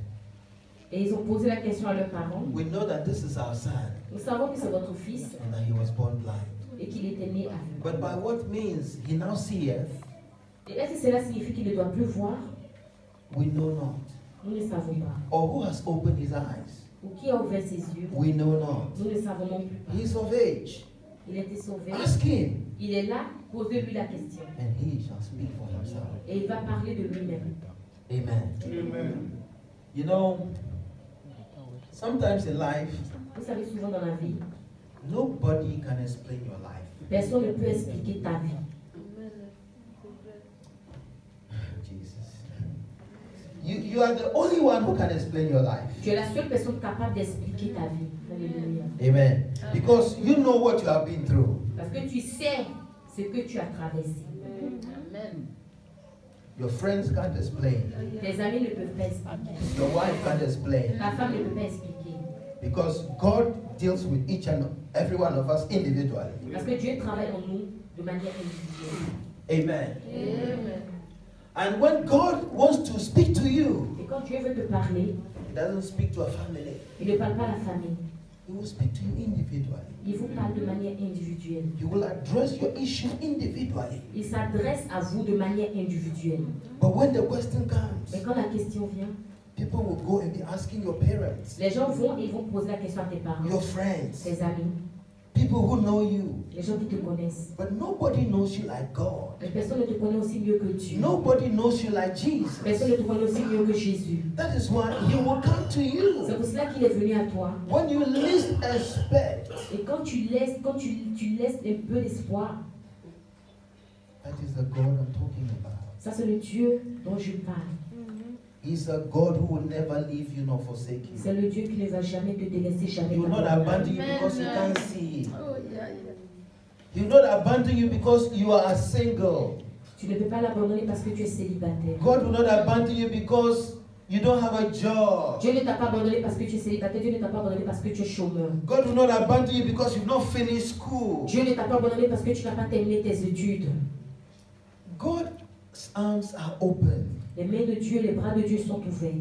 [SPEAKER 3] Et ils ont posé la question à leurs parents.
[SPEAKER 2] we know that this is our son
[SPEAKER 3] Nous savons que c'est votre fils
[SPEAKER 2] and that he was born blind.
[SPEAKER 3] et qu'il était né aveugle.
[SPEAKER 2] But by what means he now seeth,
[SPEAKER 3] Et est-ce que cela signifie qu'il ne doit plus voir?
[SPEAKER 2] we know not.
[SPEAKER 3] Nous ne savons pas.
[SPEAKER 2] Or who has opened his eyes,
[SPEAKER 3] Ou qui a ouvert ses yeux?
[SPEAKER 2] we know not.
[SPEAKER 3] Nous ne savons non plus.
[SPEAKER 2] He is of age.
[SPEAKER 3] Il a été sauvé.
[SPEAKER 2] Ask him,
[SPEAKER 3] Il est là, posez-lui la question.
[SPEAKER 2] and he shall speak for himself.
[SPEAKER 3] Et il va parler de lui-même.
[SPEAKER 2] Amen.
[SPEAKER 1] Amen.
[SPEAKER 2] You know, sometimes in life,
[SPEAKER 3] Vous savez, souvent dans la vie,
[SPEAKER 2] nobody can explain your life.
[SPEAKER 3] personne ne peut expliquer ta vie.
[SPEAKER 2] Jesus. You are the only one who can explain your life.
[SPEAKER 3] Tu es la seule personne capable d'expliquer ta vie. Alléluia.
[SPEAKER 2] Amen. Because you know what you have been through.
[SPEAKER 3] Parce que tu sais ce que tu as traversé.
[SPEAKER 2] Your friends can't explain.
[SPEAKER 3] Tes amis ne peuvent pas expliquer.
[SPEAKER 2] Your wife can't explain.
[SPEAKER 3] Ta femme ne peut pas expliquer.
[SPEAKER 2] Because God deals with each and every one of us individually.
[SPEAKER 3] Parce que Dieu travaille en nous de manière individuelle.
[SPEAKER 2] Amen. And when God wants to speak to you,
[SPEAKER 3] Et quand Dieu veut te parler,
[SPEAKER 2] He doesn't speak to a family.
[SPEAKER 3] il ne parle pas à la famille.
[SPEAKER 2] He will speak to you individually.
[SPEAKER 3] Il vous parle de manière individuelle.
[SPEAKER 2] He will address your issue individually.
[SPEAKER 3] Il s'adresse à vous de manière individuelle.
[SPEAKER 2] But when the question comes,
[SPEAKER 3] Mais quand la question vient,
[SPEAKER 2] people will go and be asking your parents,
[SPEAKER 3] les gens vont et ils vont poser la question à tes parents,
[SPEAKER 2] your friends,
[SPEAKER 3] tes amis,
[SPEAKER 2] people who know you.
[SPEAKER 3] les gens qui te connaissent.
[SPEAKER 2] But nobody knows you like God.
[SPEAKER 3] Mais personne ne te connaît aussi mieux que Dieu.
[SPEAKER 2] Nobody knows you like Jesus.
[SPEAKER 3] Personne ne te connaît aussi mieux que Jésus.
[SPEAKER 2] That is why He will come to
[SPEAKER 3] C'est
[SPEAKER 2] you
[SPEAKER 3] pour cela qu'il est venu à toi.
[SPEAKER 2] when you least expect.
[SPEAKER 3] Et quand tu laisses un peu d'espoir,
[SPEAKER 2] That is the God I'm talking about.
[SPEAKER 3] ça c'est le Dieu dont je parle.
[SPEAKER 2] He's a God who will never leave you nor forsake you.
[SPEAKER 3] C'est le Dieu qui ne va jamais te délaisser, jamais
[SPEAKER 2] He will not
[SPEAKER 3] t'abandonner.
[SPEAKER 2] abandon you because you can't see.
[SPEAKER 4] Oh, yeah, yeah.
[SPEAKER 2] He will not abandon you because you are a single.
[SPEAKER 3] Tu ne peux pas l'abandonner parce que tu es célibataire.
[SPEAKER 2] God will not abandon you because you don't have a job.
[SPEAKER 3] Dieu ne t'a pas abandonné parce que tu es célibataire. Dieu ne t'a pas abandonné parce que tu es chômeur.
[SPEAKER 2] God will not abandon you because you've not finished school.
[SPEAKER 3] Dieu ne t'a pas abandonné parce que tu n'as pas terminé tes études.
[SPEAKER 2] God's arms are open.
[SPEAKER 3] Les mains de Dieu, les bras de Dieu sont ouverts.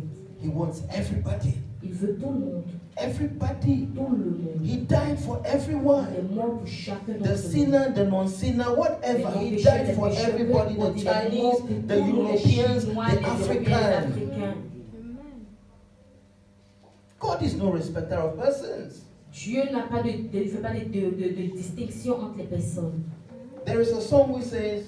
[SPEAKER 2] He wants everybody.
[SPEAKER 3] Il veut tout le monde.
[SPEAKER 2] Everybody.
[SPEAKER 3] Tout le monde.
[SPEAKER 2] He died for
[SPEAKER 3] Il
[SPEAKER 2] everyone.
[SPEAKER 3] est mort pour chacun
[SPEAKER 2] The
[SPEAKER 3] d'entre nous.
[SPEAKER 2] sinner, the non-sinner, whatever. He died for everybody. The Chinese, the Europeans, the Africans. God is no respecter of persons.
[SPEAKER 3] Dieu n'a pas ne fait pas de distinction entre les personnes.
[SPEAKER 2] There is a song which says,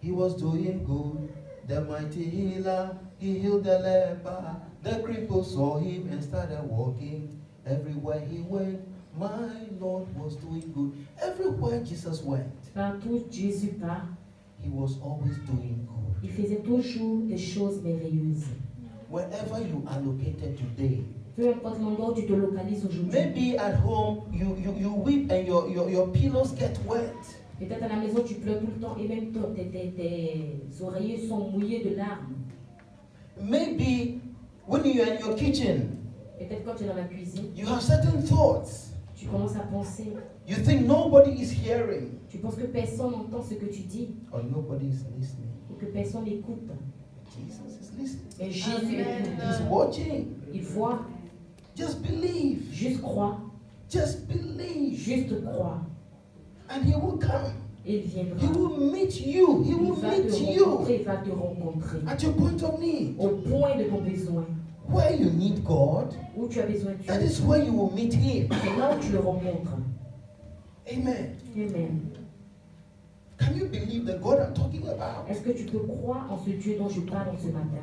[SPEAKER 2] he was doing good, the mighty healer, he healed the leper, the cripple saw him and started walking. Everywhere he went, my Lord was doing good. Everywhere Jesus went,
[SPEAKER 3] Partout Jésus part,
[SPEAKER 2] he was always doing good.
[SPEAKER 3] il faisait toujours des choses merveilleuses.
[SPEAKER 2] Wherever you are located today,
[SPEAKER 3] Peu importe l'endroit où tu te localises aujourd'hui.
[SPEAKER 2] maybe at home you weep and your pillows get wet.
[SPEAKER 3] Peut-être à la maison tu pleures tout le temps et même tes oreillers sont mouillés de larmes.
[SPEAKER 2] Maybe when you are in your kitchen,
[SPEAKER 3] Peut-être quand tu es dans la cuisine,
[SPEAKER 2] you have certain thoughts.
[SPEAKER 3] tu commences à penser.
[SPEAKER 2] You think nobody is hearing
[SPEAKER 3] Tu penses que personne n'entend ce que tu dis
[SPEAKER 2] or nobody is listening.
[SPEAKER 3] ou que personne n'écoute.
[SPEAKER 2] Jesus is listening.
[SPEAKER 3] Mais Jésus écoute.
[SPEAKER 2] He's watching.
[SPEAKER 3] Il voit.
[SPEAKER 2] Just believe.
[SPEAKER 3] Juste crois.
[SPEAKER 2] Just believe.
[SPEAKER 3] Juste crois.
[SPEAKER 2] And he will come.
[SPEAKER 3] Et il viendra.
[SPEAKER 2] He will meet you. He
[SPEAKER 3] Il
[SPEAKER 2] will
[SPEAKER 3] va
[SPEAKER 2] meet
[SPEAKER 3] te
[SPEAKER 2] you
[SPEAKER 3] rencontrer. Il va te rencontrer.
[SPEAKER 2] at your point of need.
[SPEAKER 3] Au point de ton besoin.
[SPEAKER 2] Where you need God,
[SPEAKER 3] Où tu as besoin de
[SPEAKER 2] that
[SPEAKER 3] Dieu.
[SPEAKER 2] is where you will meet him.
[SPEAKER 3] C'est là où tu le rencontres.
[SPEAKER 2] Amen.
[SPEAKER 3] Amen.
[SPEAKER 2] Can you believe the God I'm talking about?
[SPEAKER 3] Est-ce que tu peux croire en ce Dieu dont je parle ce matin?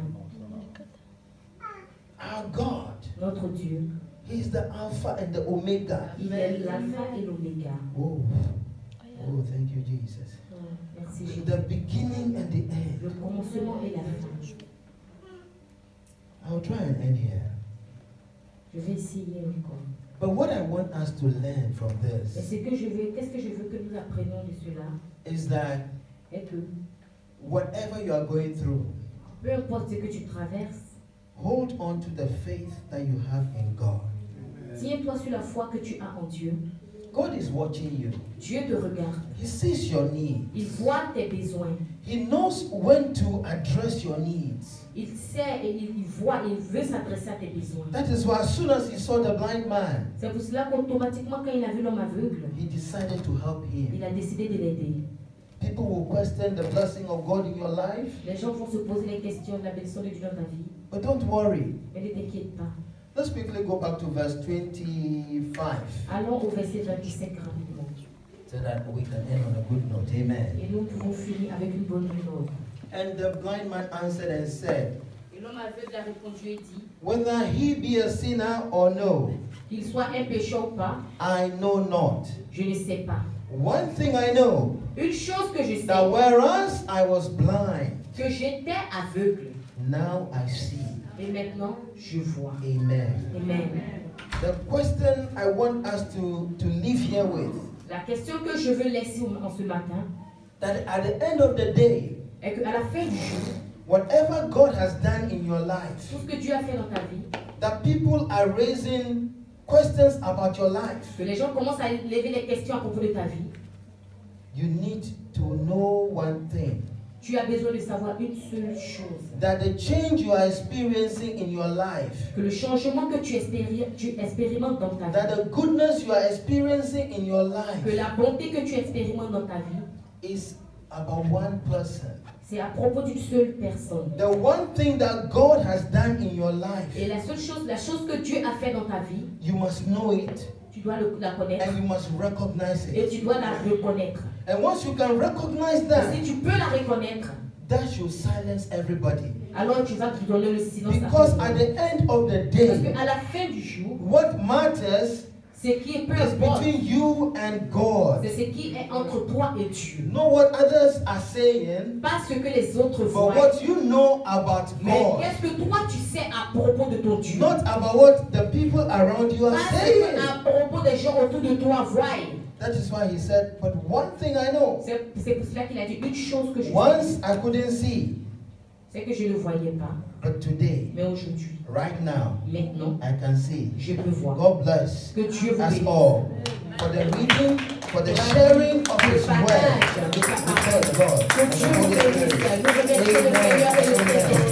[SPEAKER 2] Our God,
[SPEAKER 3] Notre Dieu,
[SPEAKER 2] he is the Alpha and the Omega.
[SPEAKER 3] il est l'alpha et l'oméga.
[SPEAKER 2] Oh, oh, thank you, Jesus.
[SPEAKER 3] Oh, merci Jésus.
[SPEAKER 2] The beginning and the end.
[SPEAKER 3] Le commencement et la fin.
[SPEAKER 2] I'll try and end here.
[SPEAKER 3] Je vais essayer encore.
[SPEAKER 2] But what I want us to learn from
[SPEAKER 3] Mais
[SPEAKER 2] this
[SPEAKER 3] qu'est-ce que je veux que nous apprenions de cela?
[SPEAKER 2] is that
[SPEAKER 3] Est que
[SPEAKER 2] whatever you are going through,
[SPEAKER 3] peu importe ce que tu traverses,
[SPEAKER 2] hold on to the faith that you have in God.
[SPEAKER 3] tiens-toi sur la foi que tu as en Dieu.
[SPEAKER 2] God is watching you.
[SPEAKER 3] Dieu te regarde.
[SPEAKER 2] He sees your need.
[SPEAKER 3] Il voit tes besoins.
[SPEAKER 2] He knows when to address your needs.
[SPEAKER 3] Il sait et il voit et il veut s'adresser à tes besoins.
[SPEAKER 2] That is why as soon as he saw the blind man,
[SPEAKER 3] C'est pour cela qu'automatiquement, quand il a vu l'homme aveugle,
[SPEAKER 2] he decided to help him.
[SPEAKER 3] il a décidé de l'aider.
[SPEAKER 2] People will question the blessing of God in your life,
[SPEAKER 3] Les gens vont se poser les questions de la bénédiction de Dieu dans ta vie.
[SPEAKER 2] but don't worry.
[SPEAKER 3] Mais ne t'inquiète pas.
[SPEAKER 2] Let's quickly go back to verse 25
[SPEAKER 3] Allons au verset 25 rapidement.
[SPEAKER 2] so that we can end on a good note. Amen.
[SPEAKER 3] Et nous pouvons finir avec une bonne note.
[SPEAKER 2] And the blind man answered and said,
[SPEAKER 3] Et l'homme aveugle a répondu et dit,
[SPEAKER 2] whether he be a sinner or no,
[SPEAKER 3] qu'il soit un pécheur ou pas,
[SPEAKER 2] I know not.
[SPEAKER 3] je ne sais pas.
[SPEAKER 2] One thing I know,
[SPEAKER 3] Une chose que je sais,
[SPEAKER 2] that whereas I was blind,
[SPEAKER 3] que j'étais aveugle.
[SPEAKER 2] now I see.
[SPEAKER 3] Et maintenant, je vois.
[SPEAKER 2] Amen.
[SPEAKER 3] Amen.
[SPEAKER 2] The question I want us to leave here with,
[SPEAKER 3] La question que je veux laisser en ce matin
[SPEAKER 2] that at the end of the day,
[SPEAKER 3] est qu'à la fin du jour,
[SPEAKER 2] whatever God has done in your life,
[SPEAKER 3] tout ce que Dieu a fait dans ta vie,
[SPEAKER 2] that people are raising questions about your life,
[SPEAKER 3] que les gens commencent à lever les questions à propos de ta vie,
[SPEAKER 2] you need to know one thing,
[SPEAKER 3] tu as besoin de savoir une seule chose.
[SPEAKER 2] that the change you are experiencing in your life,
[SPEAKER 3] Que le changement que tu expérimentes dans ta
[SPEAKER 2] that
[SPEAKER 3] vie,
[SPEAKER 2] the goodness you are experiencing in your
[SPEAKER 3] que
[SPEAKER 2] life
[SPEAKER 3] la bonté que tu expérimentes dans ta vie,
[SPEAKER 2] is about one person.
[SPEAKER 3] c'est à propos d'une seule personne.
[SPEAKER 2] The one thing that God has done in your life,
[SPEAKER 3] Et la chose que Dieu a fait dans ta vie,
[SPEAKER 2] you must know it
[SPEAKER 3] tu dois la connaître
[SPEAKER 2] and you must recognize
[SPEAKER 3] et
[SPEAKER 2] it.
[SPEAKER 3] tu dois la reconnaître.
[SPEAKER 2] And once you can recognize
[SPEAKER 3] Et
[SPEAKER 2] that,
[SPEAKER 3] si tu peux la reconnaître,
[SPEAKER 2] that should silence everybody.
[SPEAKER 3] alors tu vas te donner le silence à
[SPEAKER 2] Because
[SPEAKER 3] tout le
[SPEAKER 2] at
[SPEAKER 3] monde.
[SPEAKER 2] the end of the
[SPEAKER 3] Parce
[SPEAKER 2] day,
[SPEAKER 3] qu'à la fin du jour,
[SPEAKER 2] what matters
[SPEAKER 3] Ce qui est peu
[SPEAKER 2] It's
[SPEAKER 3] importe,
[SPEAKER 2] between you and God.
[SPEAKER 3] c'est ce qui est entre toi et Dieu.
[SPEAKER 2] Not what others are saying,
[SPEAKER 3] Pas ce que les autres
[SPEAKER 2] but
[SPEAKER 3] voient.
[SPEAKER 2] what you know about
[SPEAKER 3] Mais
[SPEAKER 2] God.
[SPEAKER 3] qu'est-ce que toi tu sais à propos de ton Dieu?
[SPEAKER 2] Not about what the people around you are
[SPEAKER 3] Pas ce
[SPEAKER 2] saying.
[SPEAKER 3] que à propos des gens autour de toi voient.
[SPEAKER 2] That is why he said, but one thing I know.
[SPEAKER 3] C'est pour cela qu'il a dit une chose que je sais,
[SPEAKER 2] Once I couldn't see,
[SPEAKER 3] c'est que je ne voyais pas.
[SPEAKER 2] but today,
[SPEAKER 3] Mais aujourd'hui,
[SPEAKER 2] right now,
[SPEAKER 3] maintenant,
[SPEAKER 2] I can see.
[SPEAKER 3] je peux voir.
[SPEAKER 2] God bless
[SPEAKER 3] Que Dieu vous
[SPEAKER 2] us
[SPEAKER 3] bénisse.
[SPEAKER 2] all for the reading, for the sharing of His word. Because God,
[SPEAKER 3] Que
[SPEAKER 2] and
[SPEAKER 3] Dieu
[SPEAKER 2] the
[SPEAKER 3] vous
[SPEAKER 2] Holy
[SPEAKER 3] bénisse.
[SPEAKER 2] Spirit.
[SPEAKER 3] Nous remercions le Seigneur et le Seigneur.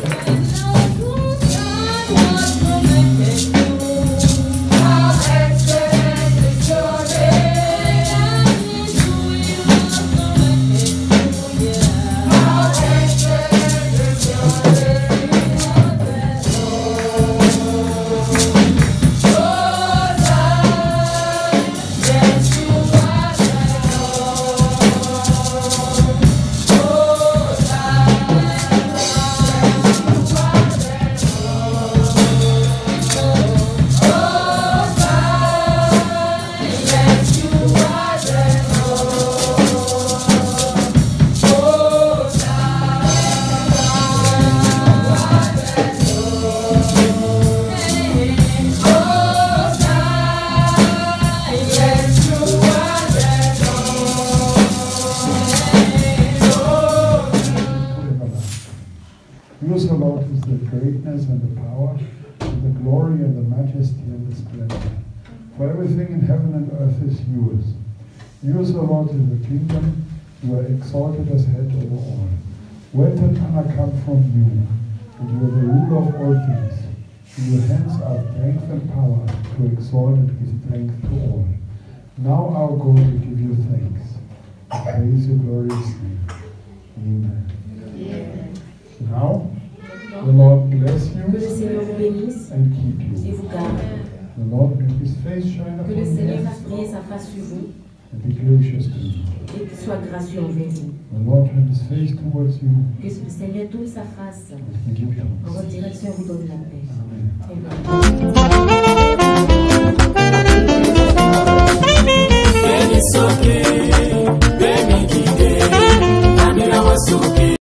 [SPEAKER 1] Yours, O Lord, is the greatness and the power, and the glory and the majesty and the splendor. For everything in heaven and earth is yours. Yours, O Lord, is the kingdom. You are exalted as head over all. Wealth and honor come from you, and you are the ruler of all things. In your hands are strength and power to exalt and give strength to all. Now, our God, we give you thanks. Praise your glorious name. Amen. Now, the Lord bless
[SPEAKER 3] Que le
[SPEAKER 1] you
[SPEAKER 3] Seigneur vous bénisse
[SPEAKER 1] and keep
[SPEAKER 3] et
[SPEAKER 1] you.
[SPEAKER 3] vous garde.
[SPEAKER 1] The Lord make his face shine
[SPEAKER 3] Que
[SPEAKER 1] upon
[SPEAKER 3] le Seigneur
[SPEAKER 1] you
[SPEAKER 3] fasse briller sa face sur vous
[SPEAKER 1] and be gracious to you.
[SPEAKER 3] et qu'il soit gracieux envers vous.
[SPEAKER 1] The Lord turn his face towards you
[SPEAKER 3] Que le Seigneur tourne sa face
[SPEAKER 1] and give you
[SPEAKER 3] en
[SPEAKER 1] peace.
[SPEAKER 3] votre direction et vous donne la paix.
[SPEAKER 1] Amen.